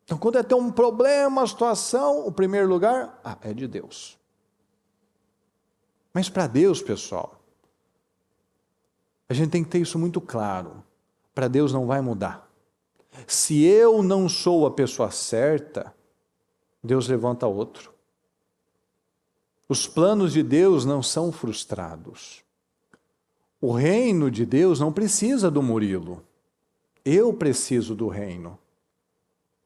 Então, quando é ter um problema, uma situação, o primeiro lugar, é de Deus. Mas para Deus, pessoal, a gente tem que ter isso muito claro. Para Deus não vai mudar. Se eu não sou a pessoa certa, Deus levanta outro. Os planos de Deus não são frustrados. O reino de Deus não precisa do Murilo. Eu preciso do reino.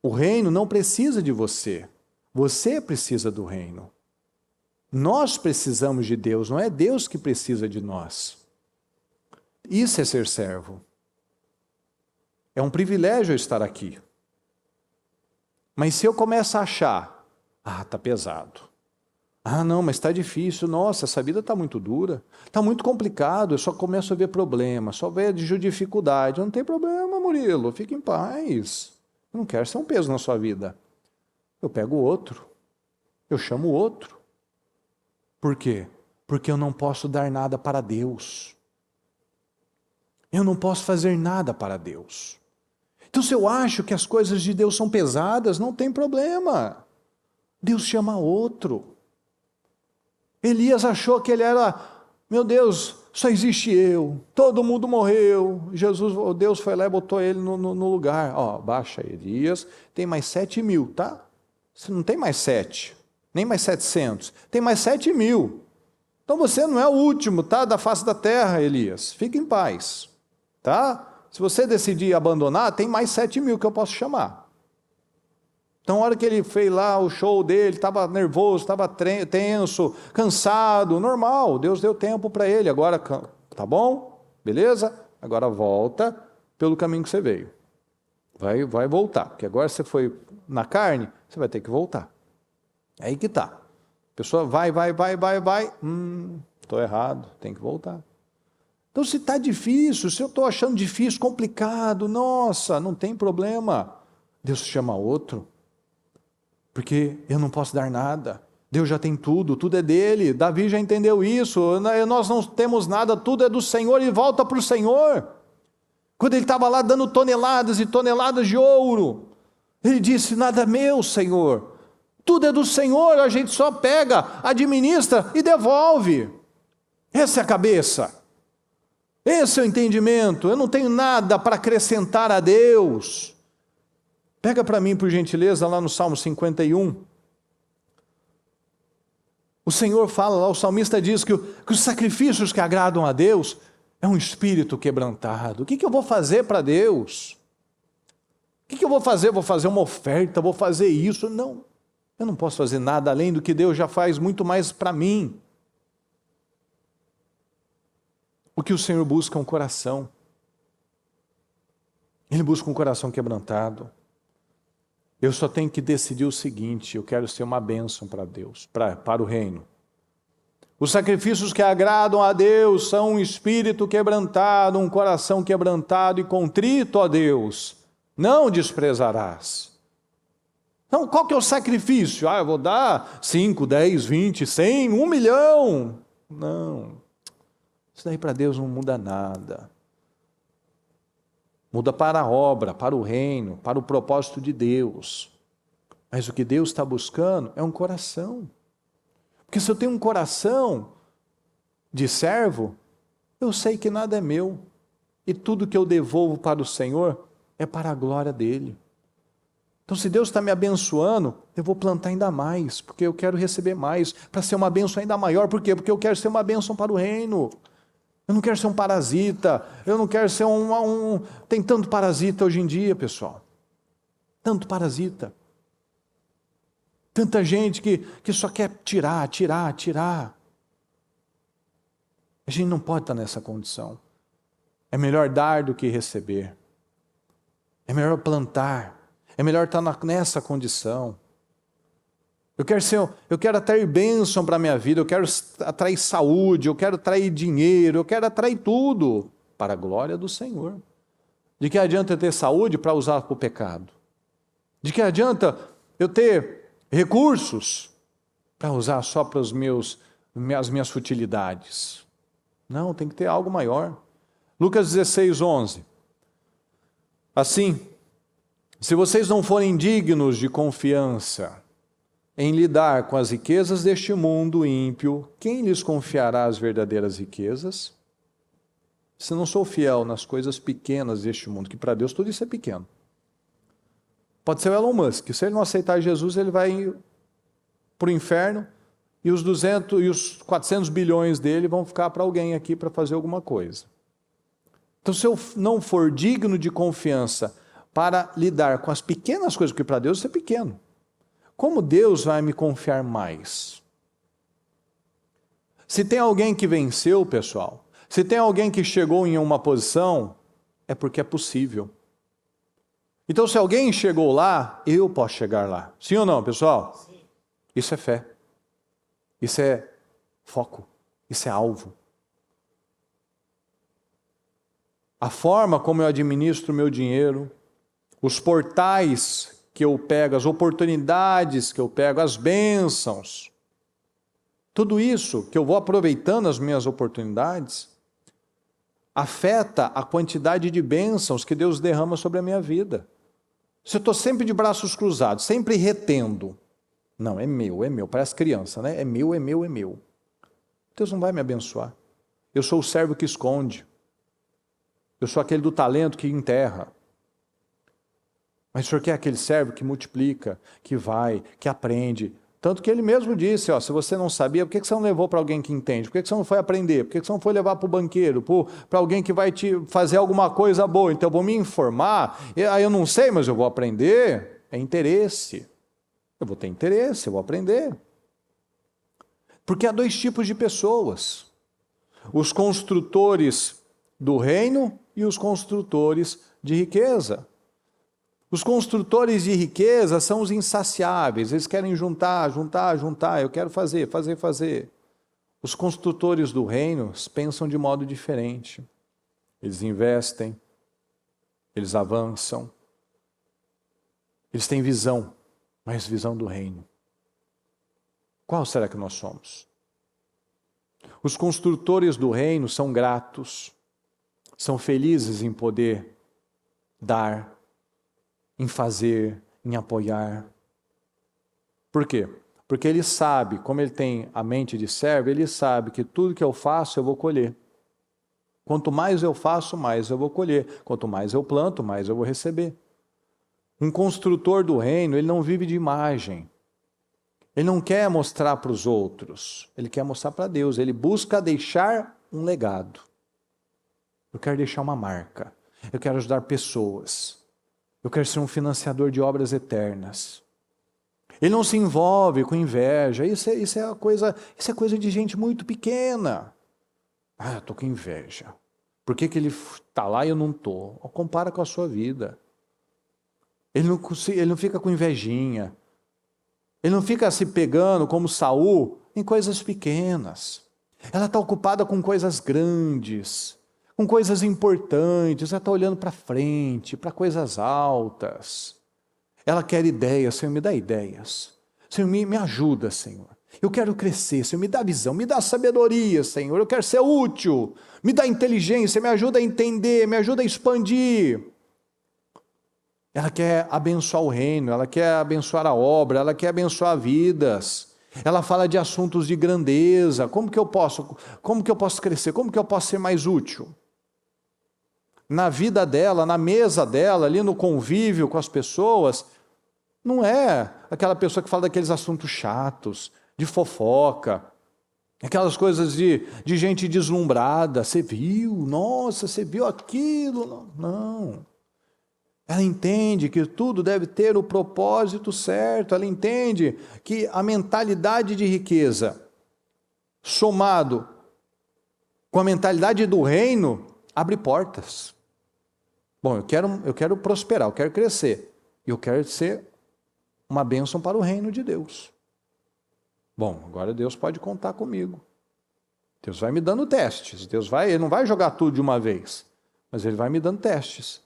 O reino não precisa de você. Você precisa do reino. Nós precisamos de Deus, não é Deus que precisa de nós. Isso é ser servo. É um privilégio estar aqui. Mas se eu começo a achar, está pesado. Não, mas está difícil. Nossa, essa vida está muito dura. Está muito complicado. Eu só começo a ver problemas, só vejo dificuldade. Não tem problema, Murilo. Fique em paz. Eu não quero ser um peso na sua vida. Eu pego outro. Eu chamo outro. Por quê? Porque eu não posso dar nada para Deus. Eu não posso fazer nada para Deus. Então, se eu acho que as coisas de Deus são pesadas, não tem problema. Deus chama outro. Elias achou que ele era, meu Deus, só existe eu, todo mundo morreu. Deus foi lá e botou ele no lugar. Baixa Elias, tem mais 7.000, tá? Você não tem mais 7, nem mais 700, tem mais 7.000. Então você não é o último, tá? Da face da terra, Elias. Fique em paz, tá? Se você decidir abandonar, tem mais 7.000 que eu posso chamar. Então, a hora que ele fez lá o show dele, estava nervoso, estava tenso, cansado, normal, Deus deu tempo para ele. Agora, tá bom? Beleza? Agora volta pelo caminho que você veio. Vai voltar, porque agora você foi na carne, você vai ter que voltar. É aí que está. A pessoa vai. Estou errado, tem que voltar. Então, se está difícil, se eu estou achando difícil, complicado, nossa, não tem problema. Deus chama outro. Porque eu não posso dar nada. Deus já tem tudo, tudo é dele. Davi já entendeu isso. Nós não temos nada, tudo é do Senhor e volta para o Senhor. Quando ele estava lá dando toneladas e toneladas de ouro, ele disse, nada é meu, Senhor. Tudo é do Senhor, a gente só pega, administra e devolve. Essa é a cabeça. Esse é o entendimento. Eu não tenho nada para acrescentar a Deus. Pega para mim, por gentileza, lá no Salmo 51. O Senhor fala lá, o salmista diz que os sacrifícios que agradam a Deus é um espírito quebrantado. O que eu vou fazer para Deus? O que eu vou fazer? Vou fazer uma oferta, vou fazer isso? Não, eu não posso fazer nada além do que Deus já faz muito mais para mim. O que o Senhor busca é um coração. Ele busca um coração quebrantado. Eu só tenho que decidir o seguinte, eu quero ser uma bênção para Deus, para o reino. Os sacrifícios que agradam a Deus são um espírito quebrantado, um coração quebrantado e contrito a Deus. Não desprezarás. Então, qual que é o sacrifício? Eu vou dar 5, 10, 20, 100, 1 milhão. Não. Isso daí para Deus não muda nada. Muda para a obra, para o reino, para o propósito de Deus. Mas o que Deus está buscando é um coração. Porque se eu tenho um coração de servo, eu sei que nada é meu. E tudo que eu devolvo para o Senhor é para a glória dEle. Então, se Deus está me abençoando, eu vou plantar ainda mais, porque eu quero receber mais, para ser uma bênção ainda maior. Por quê? Porque eu quero ser uma bênção para o reino. Eu não quero ser um parasita, eu não quero ser Tem tanto parasita hoje em dia, pessoal. Tanto parasita. Tanta gente que só quer tirar. A gente não pode estar nessa condição. É melhor dar do que receber. É melhor plantar. É melhor estar nessa condição. Eu quero atrair bênção para a minha vida, eu quero atrair saúde, eu quero atrair dinheiro, eu quero atrair tudo para a glória do Senhor. De que adianta eu ter saúde para usar para o pecado? De que adianta eu ter recursos para usar só para as minhas futilidades? Não, tem que ter algo maior. Lucas 16, 11. Assim, se vocês não forem dignos de confiança em lidar com as riquezas deste mundo ímpio, quem lhes confiará as verdadeiras riquezas? Se não sou fiel nas coisas pequenas deste mundo, que para Deus tudo isso é pequeno. Pode ser o Elon Musk, se ele não aceitar Jesus, ele vai para o inferno e os 200 e os 400 bilhões dele vão ficar para alguém aqui para fazer alguma coisa. Então, se eu não for digno de confiança para lidar com as pequenas coisas, porque para Deus isso é pequeno, como Deus vai me confiar mais? Se tem alguém que venceu, pessoal, se tem alguém que chegou em uma posição, é porque é possível. Então, se alguém chegou lá, eu posso chegar lá. Sim ou não, pessoal? Sim. Isso é fé. Isso é foco. Isso é alvo. A forma como eu administro o meu dinheiro, os portais que eu pego, as oportunidades que eu pego, as bênçãos, tudo isso que eu vou aproveitando as minhas oportunidades, afeta a quantidade de bênçãos que Deus derrama sobre a minha vida. Se eu estou sempre de braços cruzados, sempre retendo, não, é meu, parece criança, né? É meu. Deus não vai me abençoar. Eu sou o servo que esconde. Eu sou aquele do talento que enterra. Mas o Senhor quer aquele servo que multiplica, que vai, que aprende. Tanto que ele mesmo disse, se você não sabia, por que você não levou para alguém que entende? Por que você não foi aprender? Por que você não foi levar para o banqueiro? Para alguém que vai te fazer alguma coisa boa? Então eu vou me informar, aí eu não sei, mas eu vou aprender. É interesse. Eu vou ter interesse, eu vou aprender. Porque há dois tipos de pessoas. Os construtores do reino e os construtores de riqueza. Os construtores de riqueza são os insaciáveis, eles querem juntar, eu quero fazer. Os construtores do reino pensam de modo diferente. Eles investem, eles avançam, eles têm visão, mas visão do reino. Qual será que nós somos? Os construtores do reino são gratos, são felizes em poder dar, em fazer, em apoiar. Por quê? Porque ele sabe, como ele tem a mente de servo, ele sabe que tudo que eu faço eu vou colher. Quanto mais eu faço, mais eu vou colher. Quanto mais eu planto, mais eu vou receber. Um construtor do reino, ele não vive de imagem. Ele não quer mostrar para os outros, ele quer mostrar para Deus. Ele busca deixar um legado. Eu quero deixar uma marca. Eu quero ajudar pessoas. Eu quero ser um financiador de obras eternas. Ele não se envolve com inveja. Isso é coisa de gente muito pequena. Eu estou com inveja. Por que ele está lá e eu não estou? Compara com a sua vida. Ele não fica com invejinha. Ele não fica se pegando como Saul em coisas pequenas. Ela está ocupada com coisas grandes, com coisas importantes, ela está olhando para frente, para coisas altas. Ela quer ideias, Senhor, me dá ideias. Senhor, me ajuda, Senhor. Eu quero crescer, Senhor, me dá visão, me dá sabedoria, Senhor. Eu quero ser útil, me dá inteligência, me ajuda a entender, me ajuda a expandir. Ela quer abençoar o reino, ela quer abençoar a obra, ela quer abençoar vidas. Ela fala de assuntos de grandeza. Como que eu posso crescer? Como que eu posso ser mais útil? Na vida dela, na mesa dela, ali no convívio com as pessoas, Não é aquela pessoa que fala daqueles assuntos chatos, de fofoca, aquelas coisas de gente deslumbrada. Você viu? Nossa, você viu aquilo? Não. Ela entende que tudo deve ter o propósito certo. Ela entende que a mentalidade de riqueza, somado com a mentalidade do reino, abre portas. Bom, eu quero prosperar, eu quero crescer. E eu quero ser uma bênção para o reino de Deus. Bom, agora Deus pode contar comigo. Deus vai me dando testes. Ele não vai jogar tudo de uma vez, mas Ele vai me dando testes.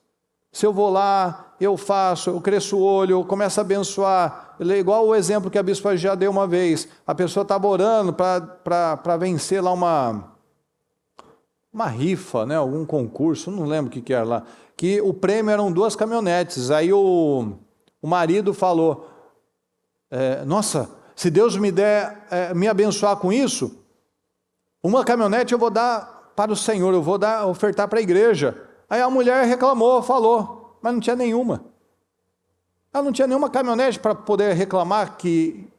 Se eu vou lá, eu faço, eu cresço o olho, eu começo a abençoar. Igual o exemplo que a bispa já deu uma vez. A pessoa estava orando para vencer lá uma rifa, né, algum concurso, não lembro o que era lá. Que o prêmio eram 2 caminhonetes. Aí o marido falou, nossa, se Deus me der, me abençoar com isso, uma caminhonete eu vou dar para o Senhor, eu vou ofertar para a igreja. Aí a mulher reclamou, falou, mas não tinha nenhuma. Ela não tinha nenhuma caminhonete para poder reclamar que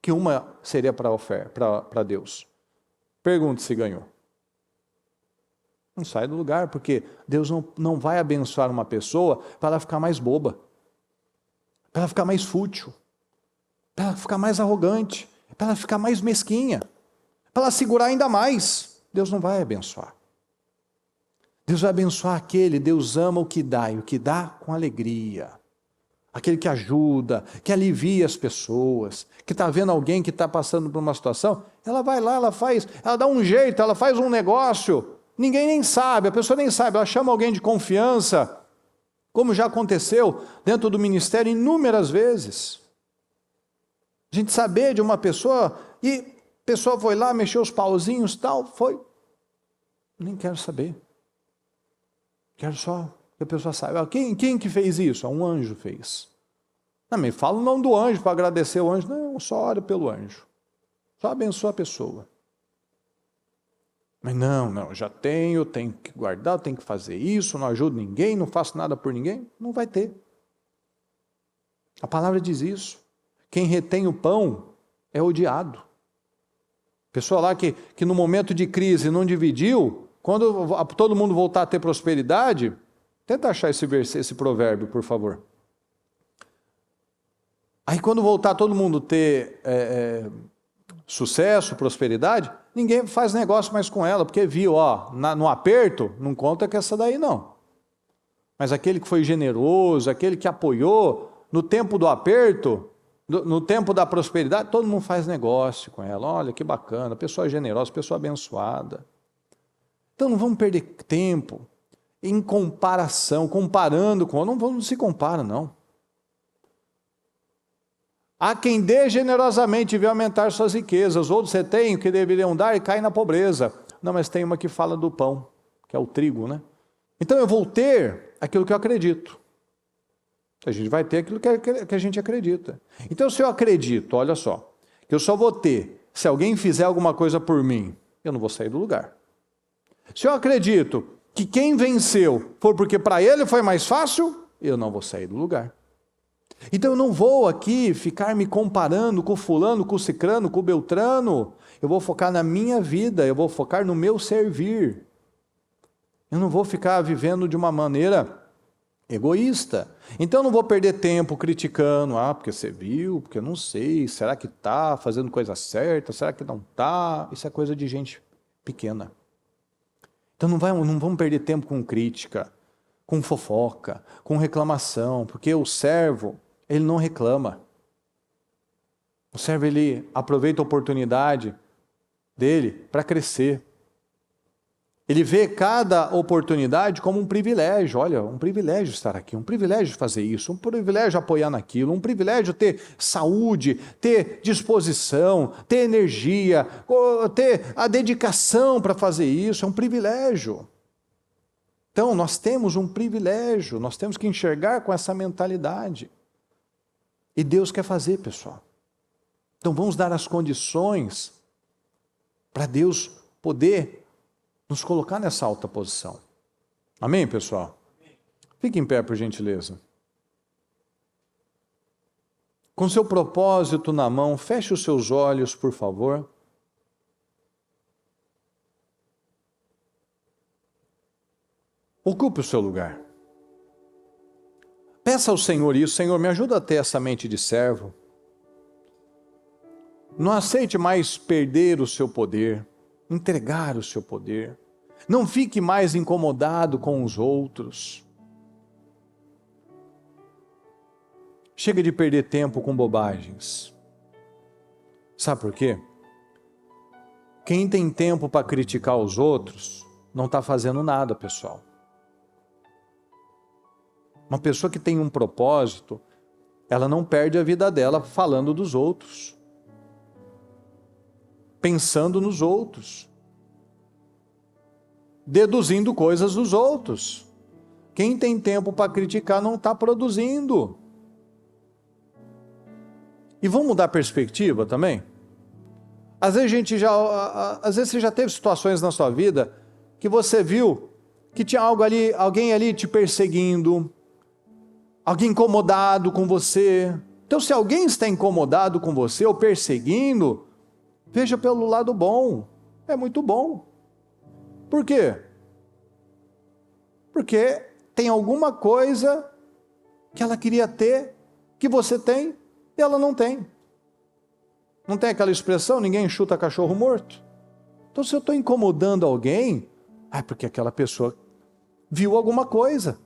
uma seria para Deus. Pergunte se ganhou. Não sai do lugar, porque Deus não vai abençoar uma pessoa para ela ficar mais boba, para ela ficar mais fútil, para ela ficar mais arrogante, para ela ficar mais mesquinha, para ela segurar ainda mais. Deus não vai abençoar. Deus vai abençoar aquele, Deus ama o que dá, e o que dá com alegria. Aquele que ajuda, que alivia as pessoas, que está vendo alguém que está passando por uma situação, ela vai lá, ela dá um jeito, ela faz um negócio, ninguém nem sabe, a pessoa nem sabe, ela chama alguém de confiança, como já aconteceu dentro do ministério inúmeras vezes. A gente saber de uma pessoa, e a pessoa foi lá, mexeu os pauzinhos e tal, nem quero saber. Quero só que a pessoa saiba. Quem que fez isso? Um anjo fez. Não, me fala o nome do anjo para agradecer o anjo. Não, só ora pelo anjo. Só abençoa a pessoa. Mas não, eu tenho que guardar, eu tenho que fazer isso, não ajudo ninguém, não faço nada por ninguém. Não vai ter. A palavra diz isso. Quem retém o pão é odiado. Pessoa lá que no momento de crise não dividiu, quando todo mundo voltar a ter prosperidade, tenta achar esse provérbio, por favor. Aí quando voltar todo mundo ter sucesso, prosperidade, ninguém faz negócio mais com ela, porque viu, no aperto, não conta com essa daí não. Mas aquele que foi generoso, aquele que apoiou, no tempo do aperto, no tempo da prosperidade, todo mundo faz negócio com ela. Olha que bacana, pessoa generosa, pessoa abençoada. Então não vamos perder tempo em comparando com... Não se compara, não. Há quem dê generosamente e vê aumentar suas riquezas. Outros você tem o que deveriam dar e cai na pobreza. Não, mas tem uma que fala do pão, que é o trigo, né? Então eu vou ter aquilo que eu acredito. A gente vai ter aquilo que a gente acredita. Então se eu acredito, olha só, que eu só vou ter se alguém fizer alguma coisa por mim, eu não vou sair do lugar. Se eu acredito que quem venceu foi porque para ele foi mais fácil, eu não vou sair do lugar. Então eu não vou aqui ficar me comparando com o fulano, com o cicrano, com o beltrano. Eu vou focar na minha vida, eu vou focar no meu servir. Eu não vou ficar vivendo de uma maneira egoísta. Então eu não vou perder tempo criticando, porque você viu, porque eu não sei, será que está fazendo coisa certa, será que não está? Isso é coisa de gente pequena. Então não vamos perder tempo com crítica, com fofoca, com reclamação, porque o servo, ele não reclama. O servo, ele aproveita a oportunidade dele para crescer. Ele vê cada oportunidade como um privilégio. Olha, um privilégio estar aqui, um privilégio fazer isso, um privilégio apoiar naquilo, um privilégio ter saúde, ter disposição, ter energia, ter a dedicação para fazer isso. É um privilégio. Então, nós temos um privilégio, nós temos que enxergar com essa mentalidade. E Deus quer fazer, pessoal. Então, vamos dar as condições para Deus poder nos colocar nessa alta posição. Amém, pessoal? Fique em pé, por gentileza. com seu propósito na mão, feche os seus olhos, por favor. Ocupe o seu lugar. Peça ao Senhor isso: Senhor, me ajuda a ter essa mente de servo. Não aceite mais perder o seu poder, entregar o seu poder. Não fique mais incomodado com os outros. Chega de perder tempo com bobagens. Sabe por quê? Quem tem tempo para criticar os outros não está fazendo nada, pessoal. Uma pessoa que tem um propósito, ela não perde a vida dela falando dos outros, pensando nos outros, deduzindo coisas dos outros. Quem tem tempo para criticar não está produzindo. E vamos mudar a perspectiva também? Às vezes você já teve situações na sua vida que você viu que tinha alguém ali te perseguindo, alguém incomodado com você. Então, se alguém está incomodado com você ou perseguindo, veja pelo lado bom. É muito bom. Por quê? Porque tem alguma coisa que ela queria ter, que você tem, e ela não tem. Não tem aquela expressão, ninguém chuta cachorro morto? Então, se eu estou incomodando alguém, é porque aquela pessoa viu alguma coisa,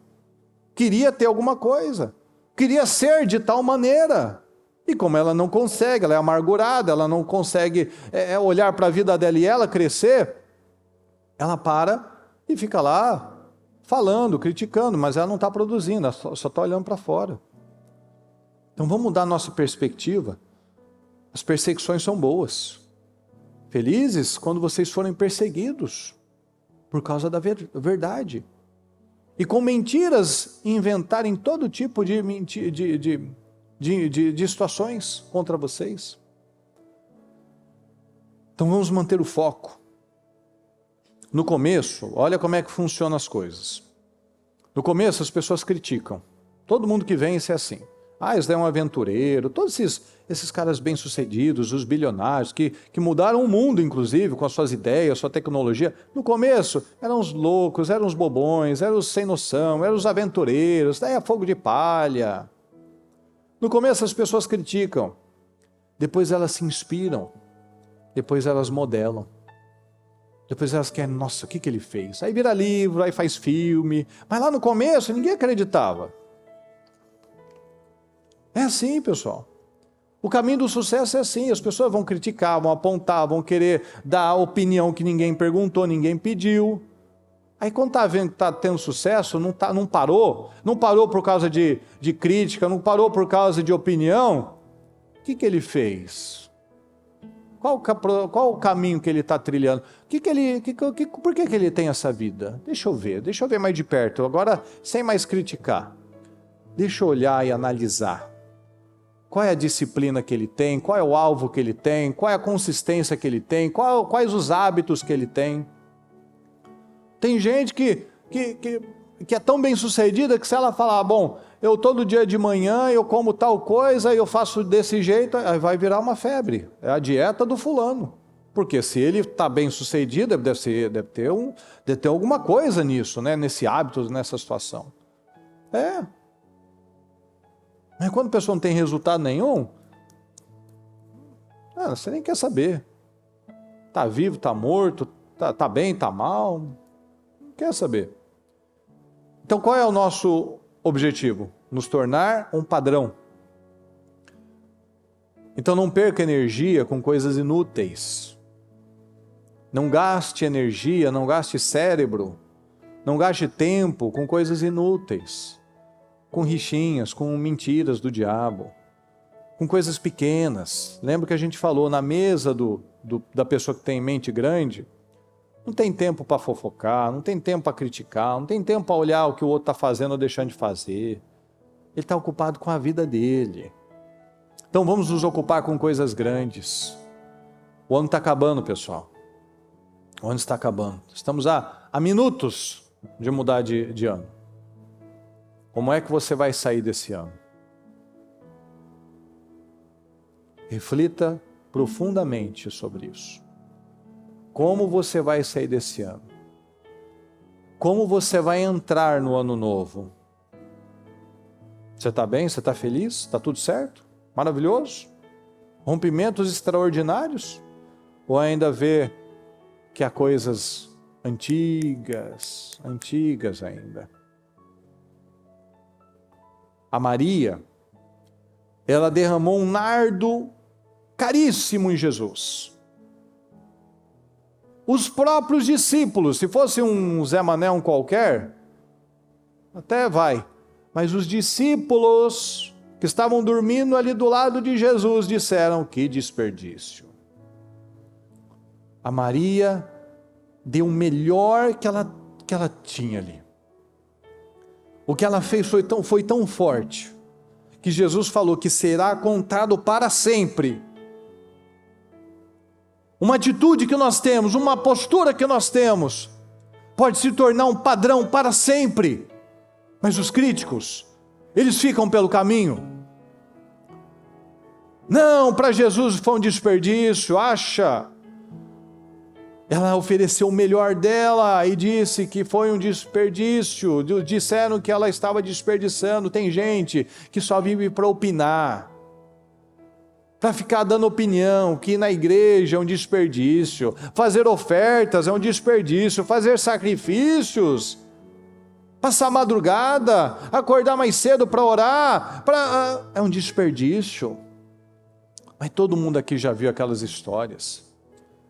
queria ter alguma coisa, queria ser de tal maneira, e como ela não consegue, ela é amargurada, ela não consegue olhar para a vida dela e ela crescer, ela para e fica lá falando, criticando, mas ela não está produzindo, ela só está olhando para fora. Então vamos mudar a nossa perspectiva. As perseguições são boas. Felizes quando vocês forem perseguidos por causa da verdade. E com mentiras inventarem todo tipo de situações contra vocês. Então vamos manter o foco. No começo, olha como é que funcionam as coisas. No começo as pessoas criticam. Todo mundo que vem é assim. Esse é um aventureiro. Todos esses caras bem-sucedidos, os bilionários, que mudaram o mundo, inclusive, com as suas ideias, sua tecnologia. No começo, eram os loucos, eram os bobões, eram os sem noção, eram os aventureiros, daí é fogo de palha. No começo, as pessoas criticam. Depois elas se inspiram. Depois elas modelam. Depois elas querem, nossa, o que ele fez? Aí vira livro, aí faz filme. Mas lá no começo, ninguém acreditava. É assim, pessoal. O caminho do sucesso é assim. As pessoas vão criticar, vão apontar, vão querer dar a opinião que ninguém perguntou, ninguém pediu. Aí quando está vendo que está tendo sucesso, não parou por causa de crítica, não parou por causa de opinião. O que ele fez? Qual o caminho que ele está trilhando? Por que ele tem essa vida? Deixa eu ver mais de perto, agora sem mais criticar. Deixa eu olhar e analisar. Qual é a disciplina que ele tem? Qual é o alvo que ele tem? Qual é a consistência que ele tem? Quais os hábitos que ele tem? Tem gente que é tão bem sucedida que se ela falar, bom, eu todo dia de manhã eu como tal coisa, eu faço desse jeito, aí vai virar uma febre. É a dieta do fulano. Porque se ele está bem sucedido, deve ter alguma coisa nisso, né? Nesse hábito, nessa situação. Mas quando a pessoa não tem resultado nenhum, você nem quer saber. Está vivo, está morto, está bem, está mal, não quer saber. Então qual é o nosso objetivo? Nos tornar um padrão. Então não perca energia com coisas inúteis. Não gaste energia, não gaste cérebro, não gaste tempo com coisas inúteis. Com rixinhas, com mentiras do diabo, com coisas pequenas. Lembra que a gente falou na mesa da pessoa que tem mente grande? Não tem tempo para fofocar, não tem tempo para criticar, não tem tempo para olhar o que o outro está fazendo ou deixando de fazer. Ele está ocupado com a vida dele. Então vamos nos ocupar com coisas grandes. O ano está acabando, pessoal. O ano está acabando. Estamos a minutos de mudar de ano. Como é que você vai sair desse ano? Reflita profundamente sobre isso. Como você vai sair desse ano? Como você vai entrar no ano novo? Você está bem? Você está feliz? Está tudo certo? Maravilhoso? Rompimentos extraordinários? Ou ainda vê que há coisas antigas ainda? A Maria, ela derramou um nardo caríssimo em Jesus. Os próprios discípulos, se fosse um Zé Mané, um qualquer, até vai, mas os discípulos que estavam dormindo ali do lado de Jesus disseram: que desperdício. A Maria deu o melhor que ela tinha ali. O que ela fez foi tão forte, que Jesus falou que será contado para sempre. Uma atitude que nós temos, uma postura que nós temos, pode se tornar um padrão para sempre. Mas os críticos, eles ficam pelo caminho. Não, para Jesus foi um desperdício, acha. Ela ofereceu o melhor dela e disse que foi um desperdício. Disseram que ela estava desperdiçando. Tem gente que só vive para opinar, para ficar dando opinião, que na igreja é um desperdício, fazer ofertas é um desperdício, fazer sacrifícios, passar madrugada, acordar mais cedo para orar, é um desperdício. Mas todo mundo aqui já viu aquelas histórias,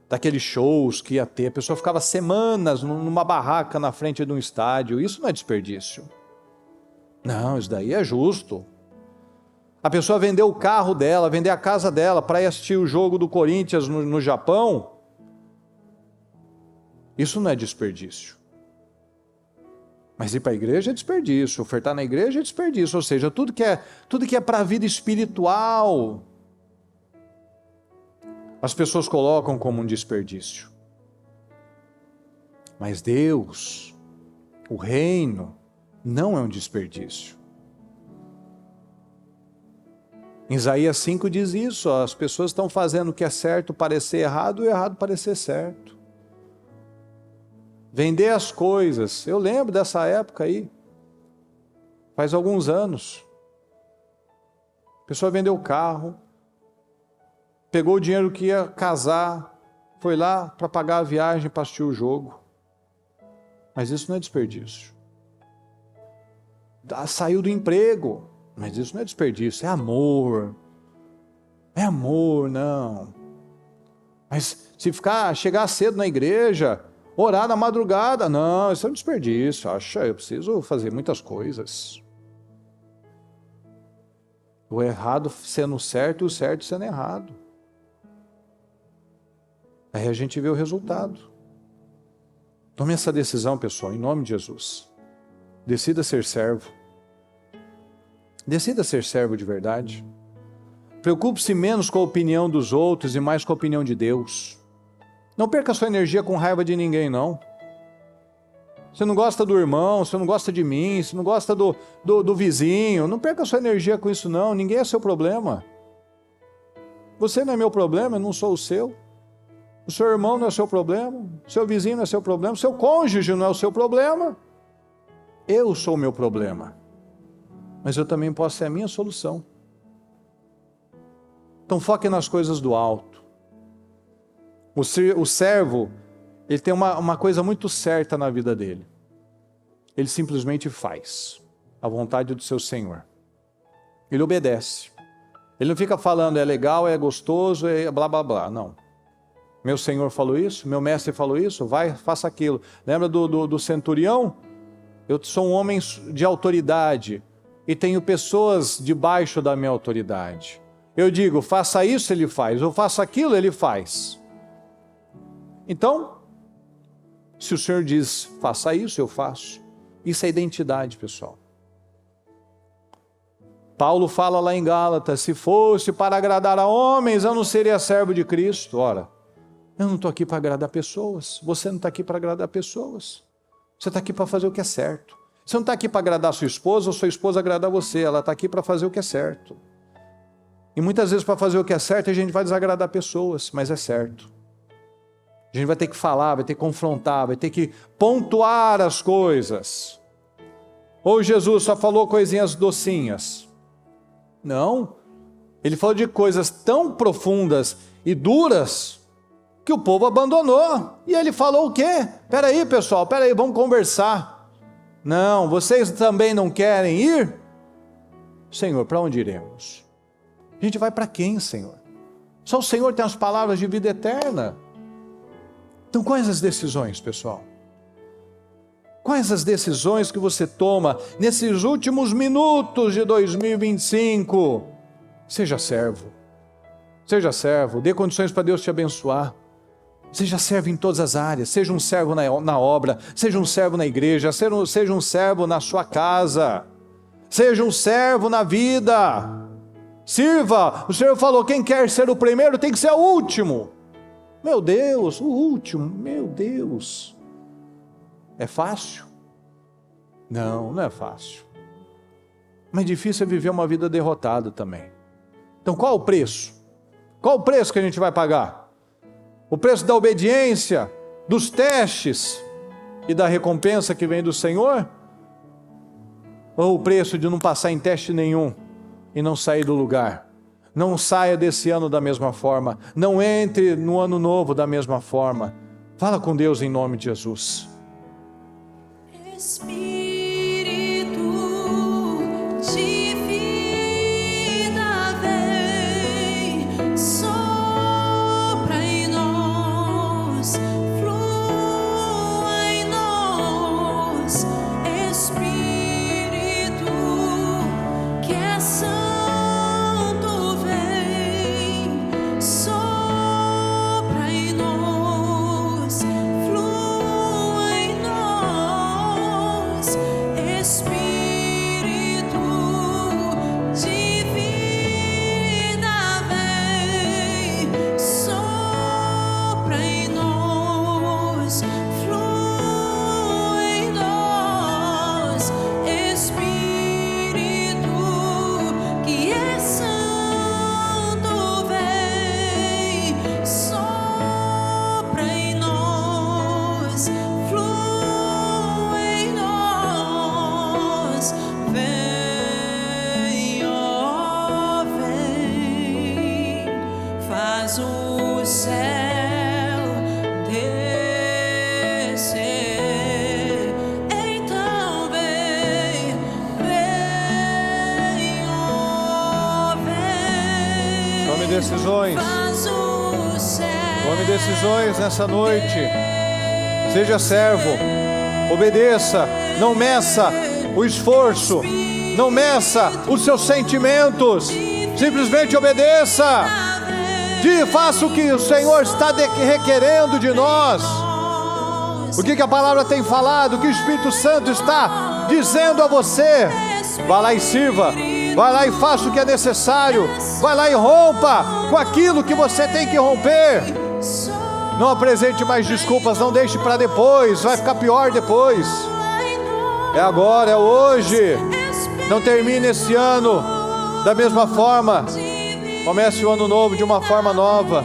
daqueles shows que ia ter, a pessoa ficava semanas numa barraca na frente de um estádio. Isso não é desperdício. Não, isso daí é justo. A pessoa vender o carro dela, vender a casa dela para ir assistir o jogo do Corinthians no Japão, isso não é desperdício. Mas ir para a igreja é desperdício, ofertar na igreja é desperdício, ou seja, tudo que é para a vida espiritual, as pessoas colocam como um desperdício. Mas Deus, o reino, não é um desperdício. Em Isaías 5 diz isso: as pessoas estão fazendo o que é certo parecer errado e o errado parecer certo. Vender as coisas, eu lembro dessa época aí, faz alguns anos. A pessoa vendeu o carro, pegou o dinheiro que ia casar, foi lá para pagar a viagem para assistir o jogo. Mas isso não é desperdício. Saiu do emprego, mas isso não é desperdício, é amor. É amor, não. Mas se chegar cedo na igreja, orar na madrugada, não, isso é um desperdício. Eu preciso fazer muitas coisas. O errado sendo certo e o certo sendo errado. Aí a gente vê o resultado. Tome essa decisão, pessoal, em nome de Jesus. Decida ser servo. Decida ser servo de verdade. Preocupe-se menos com a opinião dos outros e mais com a opinião de Deus. Não perca sua energia com raiva de ninguém, não. Você não gosta do irmão, você não gosta de mim, você não gosta do vizinho. Não perca sua energia com isso, não. Ninguém é seu problema. Você não é meu problema, eu não sou o seu. O seu irmão não é seu problema, o seu vizinho não é seu problema, o seu cônjuge não é o seu problema. Eu sou o meu problema, mas eu também posso ser a minha solução. Então foque nas coisas do alto. O servo, ele tem uma coisa muito certa na vida dele. Ele simplesmente faz a vontade do seu Senhor. Ele obedece. Ele não fica falando é legal, é gostoso, é blá blá blá, não. Meu Senhor falou isso, meu mestre falou isso, vai, faça aquilo. Lembra do centurião? Eu sou um homem de autoridade e tenho pessoas debaixo da minha autoridade. Eu digo, faça isso, ele faz. Eu faço aquilo, ele faz. Então, se o Senhor diz, faça isso, eu faço. Isso é identidade, pessoal. Paulo fala lá em Gálatas, se fosse para agradar a homens, eu não seria servo de Cristo. Ora, eu não estou aqui para agradar pessoas. Você não está aqui para agradar pessoas. Você está aqui para fazer o que é certo. Você não está aqui para agradar a sua esposa ou sua esposa agradar você. Ela está aqui para fazer o que é certo. E muitas vezes para fazer o que é certo a gente vai desagradar pessoas, mas é certo. A gente vai ter que falar, vai ter que confrontar, vai ter que pontuar as coisas. Ou Jesus só falou coisinhas docinhas? Não. Ele falou de coisas tão profundas e duras que o povo abandonou. E ele falou o quê? Peraí, pessoal, peraí, vamos conversar. Não, vocês também não querem ir? Senhor, para onde iremos? A gente vai para quem, Senhor? Só o Senhor tem as palavras de vida eterna. Então, quais as decisões, pessoal? Quais as decisões que você toma nesses últimos minutos de 2025? Seja servo. Seja servo. Dê condições para Deus te abençoar. Seja servo em todas as áreas. Seja um servo na obra. Seja um servo na igreja. Seja um servo na sua casa. Seja um servo na vida. Sirva. O Senhor falou, quem quer ser o primeiro tem que ser o último. Meu Deus, o último, meu Deus. É fácil? Não, não é fácil. Mas difícil é viver uma vida derrotada também. Então qual o preço? Qual o preço que a gente vai pagar? O preço da obediência, dos testes e da recompensa que vem do Senhor? Ou o preço de não passar em teste nenhum e não sair do lugar? Não saia desse ano da mesma forma. Não entre no ano novo da mesma forma. Fala com Deus em nome de Jesus. Espírito de vida vem, sopra em nós, flua em nós, Espírito que é santo. O céu descer, então vem, vem, ó, vem. Tome decisões. Tome decisões nessa noite. Seja servo. Obedeça. Não meça o esforço. Não meça os seus sentimentos. Simplesmente obedeça. Faça o que o Senhor está requerendo de nós. O que a palavra tem falado, o que o Espírito Santo está dizendo a você. Vá lá e sirva. Vá lá e faça o que é necessário. Vá lá e rompa com aquilo que você tem que romper. Não apresente mais desculpas, não deixe para depois. Vai ficar pior depois. É agora, é hoje. Não termine esse ano da mesma forma. Comece o ano novo de uma forma nova,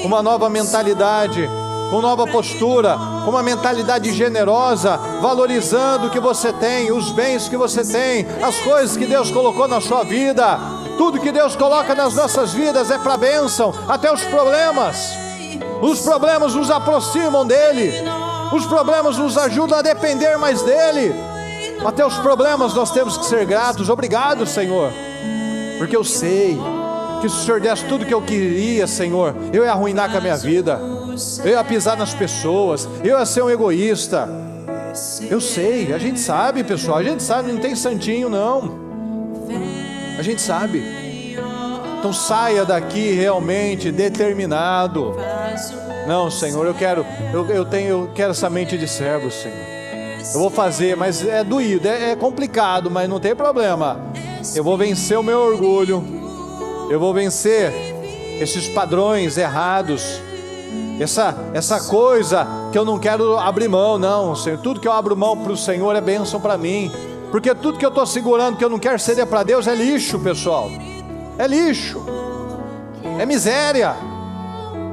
uma nova mentalidade, com nova postura, com uma mentalidade generosa, valorizando o que você tem, os bens que você tem, as coisas que Deus colocou na sua vida. Tudo que Deus coloca nas nossas vidas é para bênção, até os problemas. Os problemas nos aproximam dEle, os problemas nos ajudam a depender mais dEle. Até os problemas nós temos que ser gratos. Obrigado, Senhor, porque eu sei que se o Senhor desse tudo que eu queria, Senhor, eu ia arruinar com a minha vida, eu ia pisar nas pessoas, eu ia ser um egoísta. Eu sei, a gente sabe, pessoal, a gente sabe, não tem santinho não, a gente sabe. Então saia daqui realmente determinado. Não, Senhor, eu quero essa mente de servo, Senhor. Eu vou fazer, mas é doído, é complicado, mas não tem problema. Eu vou vencer o meu orgulho. Eu vou vencer esses padrões errados, essa coisa que eu não quero abrir mão, não, Senhor. Tudo que eu abro mão para o Senhor é bênção para mim, porque tudo que eu estou segurando que eu não quero ceder para Deus é lixo, pessoal. é lixo, é miséria,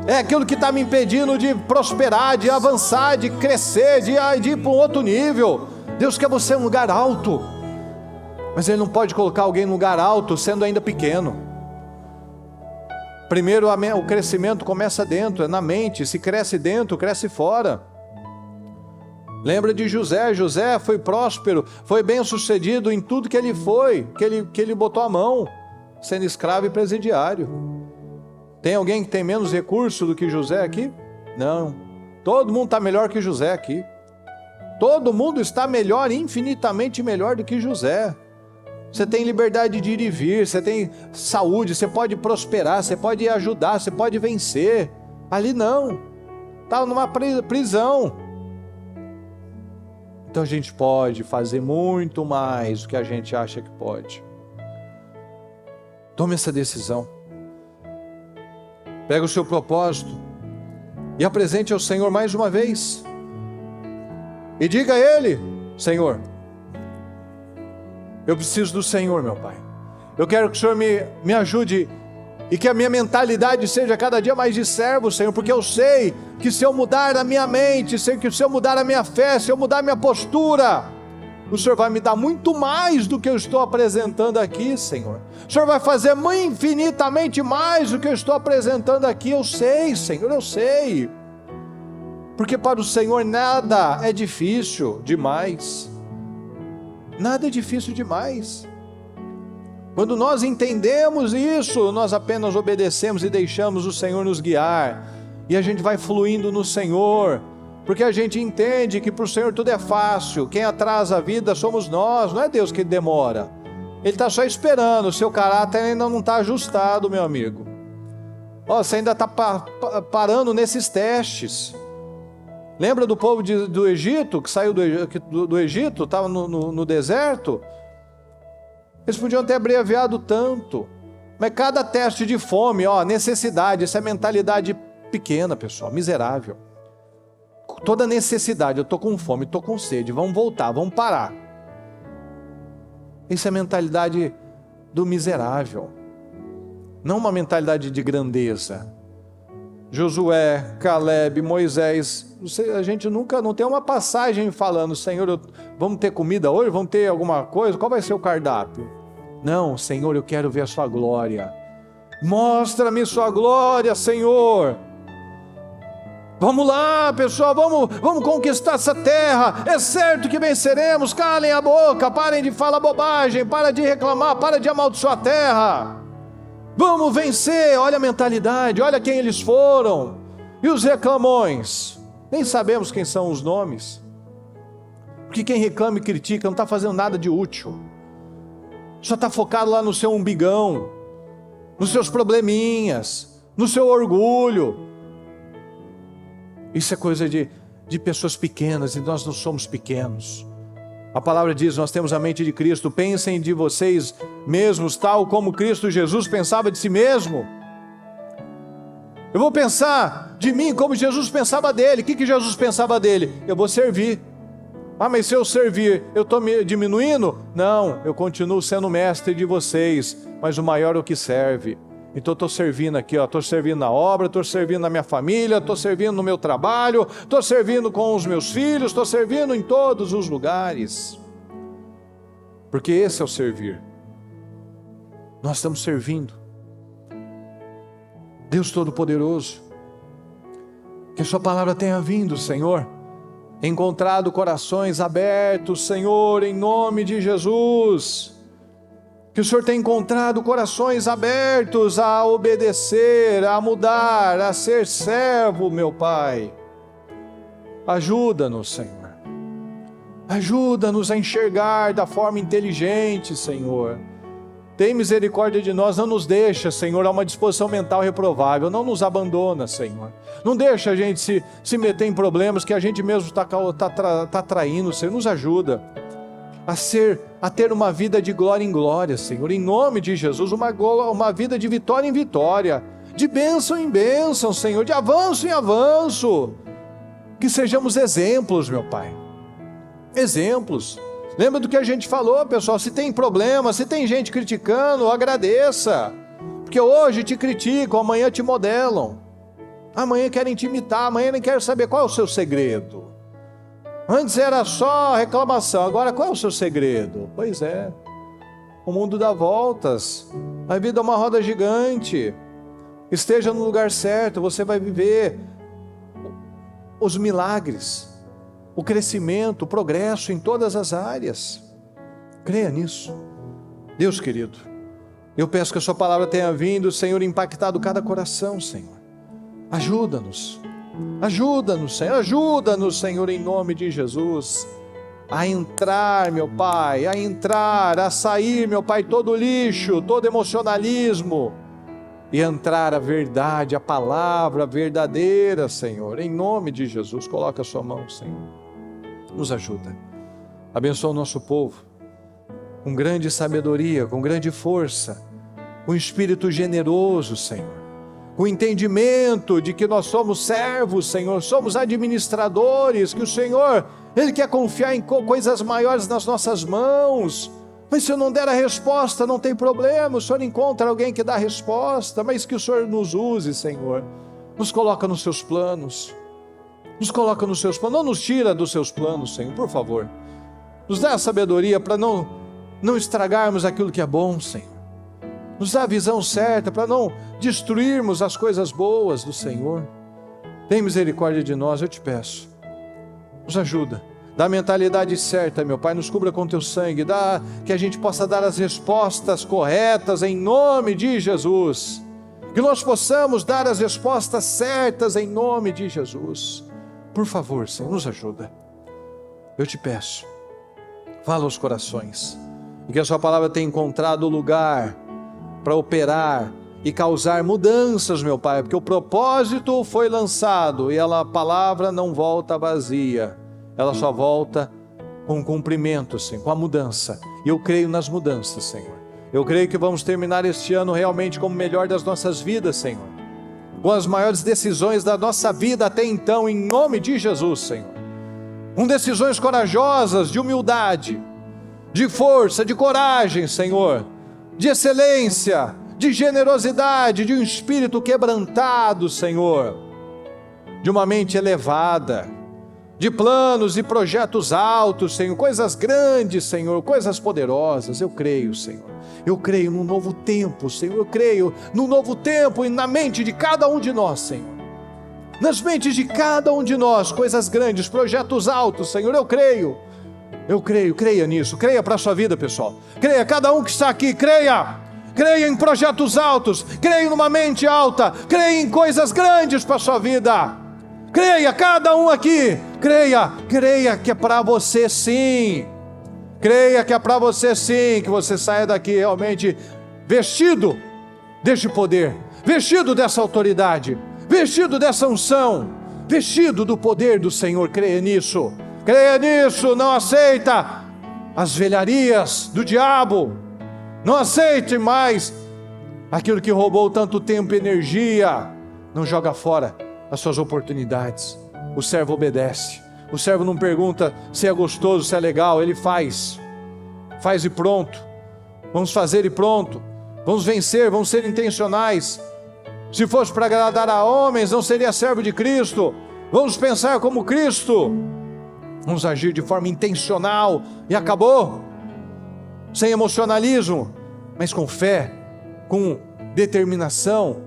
é aquilo que está me impedindo de prosperar, de avançar, de crescer, de ir para um outro nível. Deus quer você em um lugar alto, mas Ele não pode colocar alguém em um lugar alto sendo ainda pequeno. Primeiro o crescimento começa dentro, é na mente. Se cresce dentro, cresce fora. Lembra de José? José foi próspero, foi bem sucedido em tudo que ele foi, que ele botou a mão, sendo escravo e presidiário. Tem alguém que tem menos recurso do que José aqui? Não, todo mundo está melhor que José aqui. Todo mundo está melhor, infinitamente melhor do que José. Você tem liberdade de ir e vir, você tem saúde, você pode prosperar, você pode ajudar, você pode vencer. Ali não, está numa prisão. Então a gente pode fazer muito mais do que a gente acha que pode. Tome essa decisão. Pega o seu propósito e apresente ao Senhor mais uma vez. E diga a Ele: Senhor, eu preciso do Senhor, meu Pai. Eu quero que o Senhor me ajude e que a minha mentalidade seja cada dia mais de servo, Senhor, porque eu sei que se eu mudar a minha mente, se eu mudar a minha fé, se eu mudar a minha postura, o Senhor vai me dar muito mais do que eu estou apresentando aqui, Senhor. O Senhor vai fazer infinitamente mais do que eu estou apresentando aqui. Eu sei, Senhor, eu sei. Porque para o Senhor nada é difícil demais. Nada é difícil demais. Quando nós entendemos isso, nós apenas obedecemos e deixamos o Senhor nos guiar. E a gente vai fluindo no Senhor. Porque a gente entende que para o Senhor tudo é fácil. Quem atrasa a vida somos nós, não é Deus que demora. Ele está só esperando, o seu caráter ainda não está ajustado, meu amigo. Você ainda está parando nesses testes. Lembra do povo do Egito, que saiu do Egito, estava no deserto? Eles podiam ter abreviado tanto. Mas cada teste de fome, necessidade, essa é mentalidade pequena, pessoal, miserável. Toda necessidade, eu estou com fome, estou com sede, vamos voltar, vamos parar. Essa é a mentalidade do miserável, não uma mentalidade de grandeza. Josué, Caleb, Moisés, a gente nunca, não tem uma passagem falando: Senhor, vamos ter comida hoje, vamos ter alguma coisa, qual vai ser o cardápio? Não, Senhor, eu quero ver a sua glória, mostra-me sua glória, Senhor. Vamos lá, pessoal, vamos conquistar essa terra, é certo que venceremos. Calem a boca, parem de falar bobagem, para de reclamar, para de amaldiçoar a terra. Vamos vencer. Olha a mentalidade, olha quem eles foram. E os reclamões, nem sabemos quem são os nomes, porque quem reclama e critica não está fazendo nada de útil, só está focado lá no seu umbigão, nos seus probleminhas, no seu orgulho. Isso é coisa de pessoas pequenas, e nós não somos pequenos. A palavra diz: nós temos a mente de Cristo. Pensem de vocês mesmos tal como Cristo Jesus pensava de si mesmo. Eu vou pensar de mim como Jesus pensava dele. O que Jesus pensava dele? Eu vou servir. Mas se eu servir, eu estou me diminuindo? Não, eu continuo sendo mestre de vocês, mas o maior é o que serve. Então eu estou servindo aqui, estou servindo na obra, estou servindo na minha família, estou servindo no meu trabalho, estou servindo com os meus filhos, estou servindo em todos os lugares. Porque esse é o servir. Nós estamos servindo Deus Todo-Poderoso. Que a sua palavra tenha vindo, Senhor, encontrado corações abertos, Senhor, em nome de Jesus. Que o Senhor tenha encontrado corações abertos a obedecer, a mudar, a ser servo, meu Pai. Ajuda-nos, Senhor. Ajuda-nos a enxergar da forma inteligente, Senhor. Tem misericórdia de nós, não nos deixa, Senhor, a uma disposição mental reprovável. Não nos abandona, Senhor. Não deixa a gente se meter em problemas que a gente mesmo está traindo, Senhor. Nos ajuda a ter uma vida de glória em glória, Senhor, em nome de Jesus, uma vida de vitória em vitória, de bênção em bênção, Senhor, de avanço em avanço, que sejamos exemplos, meu Pai, exemplos. Lembra do que a gente falou, pessoal? Se tem problema, se tem gente criticando, agradeça, Porque hoje te criticam, amanhã te modelam. Amanhã querem te imitar, amanhã nem querem saber qual é o seu segredo. Antes era só reclamação, agora qual é o seu segredo? Pois é, o mundo dá voltas, a vida é uma roda gigante. Esteja no lugar certo, você vai viver os milagres, o crescimento, o progresso em todas as áreas. Creia nisso. Deus querido, eu peço que a sua palavra tenha vindo, Senhor, impactado cada coração, Senhor. Ajuda-nos, ajuda-nos, Senhor, em nome de Jesus, a entrar, meu Pai, a sair, meu Pai, todo lixo, todo emocionalismo, e entrar a verdade, a palavra verdadeira, Senhor, em nome de Jesus. Coloca a sua mão, Senhor, nos ajuda, abençoa o nosso povo, com grande sabedoria, com grande força, com espírito generoso, Senhor, com entendimento de que nós somos servos, Senhor, somos administradores, que o Senhor, Ele quer confiar em coisas maiores nas nossas mãos, mas se eu não der a resposta, não tem problema, o Senhor encontra alguém que dá a resposta, mas que o Senhor nos use, Senhor, nos coloca nos seus planos, não nos tira dos seus planos, Senhor, por favor, nos dá a sabedoria para não estragarmos aquilo que é bom, Senhor, nos dá a visão certa para não destruirmos as coisas boas do Senhor. Tem misericórdia de nós, eu te peço. Nos ajuda. Dá a mentalidade certa, meu Pai. Nos cubra com teu sangue. Dá que a gente possa dar as respostas corretas em nome de Jesus. Que nós possamos dar as respostas certas em nome de Jesus. Por favor, Senhor, nos ajuda. Eu te peço. Fala aos corações. E que a sua palavra tenha encontrado lugar para operar e causar mudanças, meu Pai, porque o propósito foi lançado e a palavra não volta vazia, ela só volta com cumprimento, Senhor, com a mudança. E eu creio nas mudanças, Senhor. Eu creio que vamos terminar este ano realmente como o melhor das nossas vidas, Senhor, com as maiores decisões da nossa vida até então, em nome de Jesus, Senhor. Com decisões corajosas, de humildade, de força, de coragem, Senhor, de excelência, de generosidade, de um espírito quebrantado, Senhor, de uma mente elevada, de planos e projetos altos, Senhor, coisas grandes, Senhor, coisas poderosas. Eu creio, Senhor, eu creio num novo tempo, Senhor, eu creio num novo tempo e na mente de cada um de nós, Senhor, nas mentes de cada um de nós, coisas grandes, projetos altos, Senhor, eu creio, creia nisso, creia para a sua vida, pessoal, creia, cada um que está aqui, creia em projetos altos, creia numa mente alta, creia em coisas grandes para a sua vida, creia, cada um aqui, creia que é para você sim, creia que é para você sim, que você saia daqui realmente vestido deste poder, vestido dessa autoridade, vestido dessa unção, vestido do poder do Senhor. Creia nisso, não aceita as velharias do diabo, não aceite mais aquilo que roubou tanto tempo e energia, não joga fora as suas oportunidades. O servo obedece, o servo não pergunta se é gostoso, se é legal, ele faz e pronto, vamos fazer e pronto, vamos vencer, vamos ser intencionais. Se fosse para agradar a homens, não seria servo de Cristo. Vamos pensar como Cristo, vamos agir de forma intencional e acabou, sem emocionalismo, mas com fé, com determinação.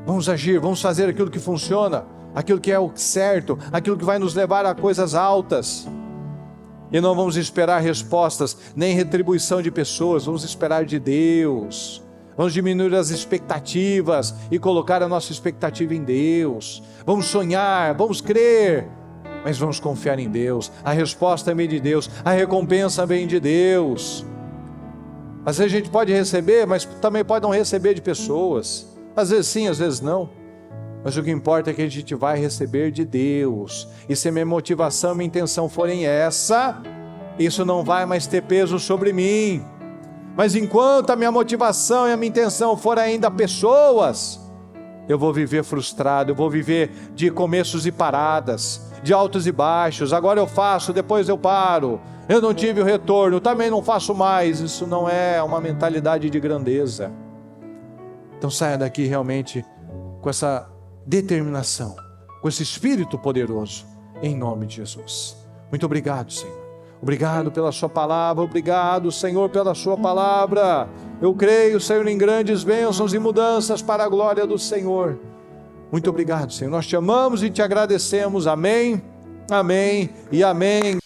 Vamos agir, vamos fazer aquilo que funciona, aquilo que é o certo, aquilo que vai nos levar a coisas altas, e não vamos esperar respostas, nem retribuição de pessoas, vamos esperar de Deus. Vamos diminuir as expectativas e colocar a nossa expectativa em Deus. Vamos sonhar, vamos crer, mas vamos confiar em Deus. A resposta vem de Deus, a recompensa vem de Deus. Às vezes a gente pode receber, mas também pode não receber de pessoas. Às vezes sim, às vezes não. Mas o que importa é que a gente vai receber de Deus. E se minha motivação e minha intenção forem essa, isso não vai mais ter peso sobre mim. Mas enquanto a minha motivação e a minha intenção for ainda pessoas, eu vou viver frustrado, eu vou viver de começos e paradas, de altos e baixos. Agora eu faço, depois eu paro, eu não tive o retorno, também não faço mais. Isso não é uma mentalidade de grandeza. Então saia daqui realmente com essa determinação, com esse espírito poderoso, em nome de Jesus. Muito obrigado, Senhor. Obrigado pela sua palavra, obrigado, Senhor, pela sua palavra. Eu creio, Senhor, em grandes bênçãos e mudanças para a glória do Senhor. Muito obrigado, Senhor. Nós te amamos e te agradecemos. Amém, amém e amém.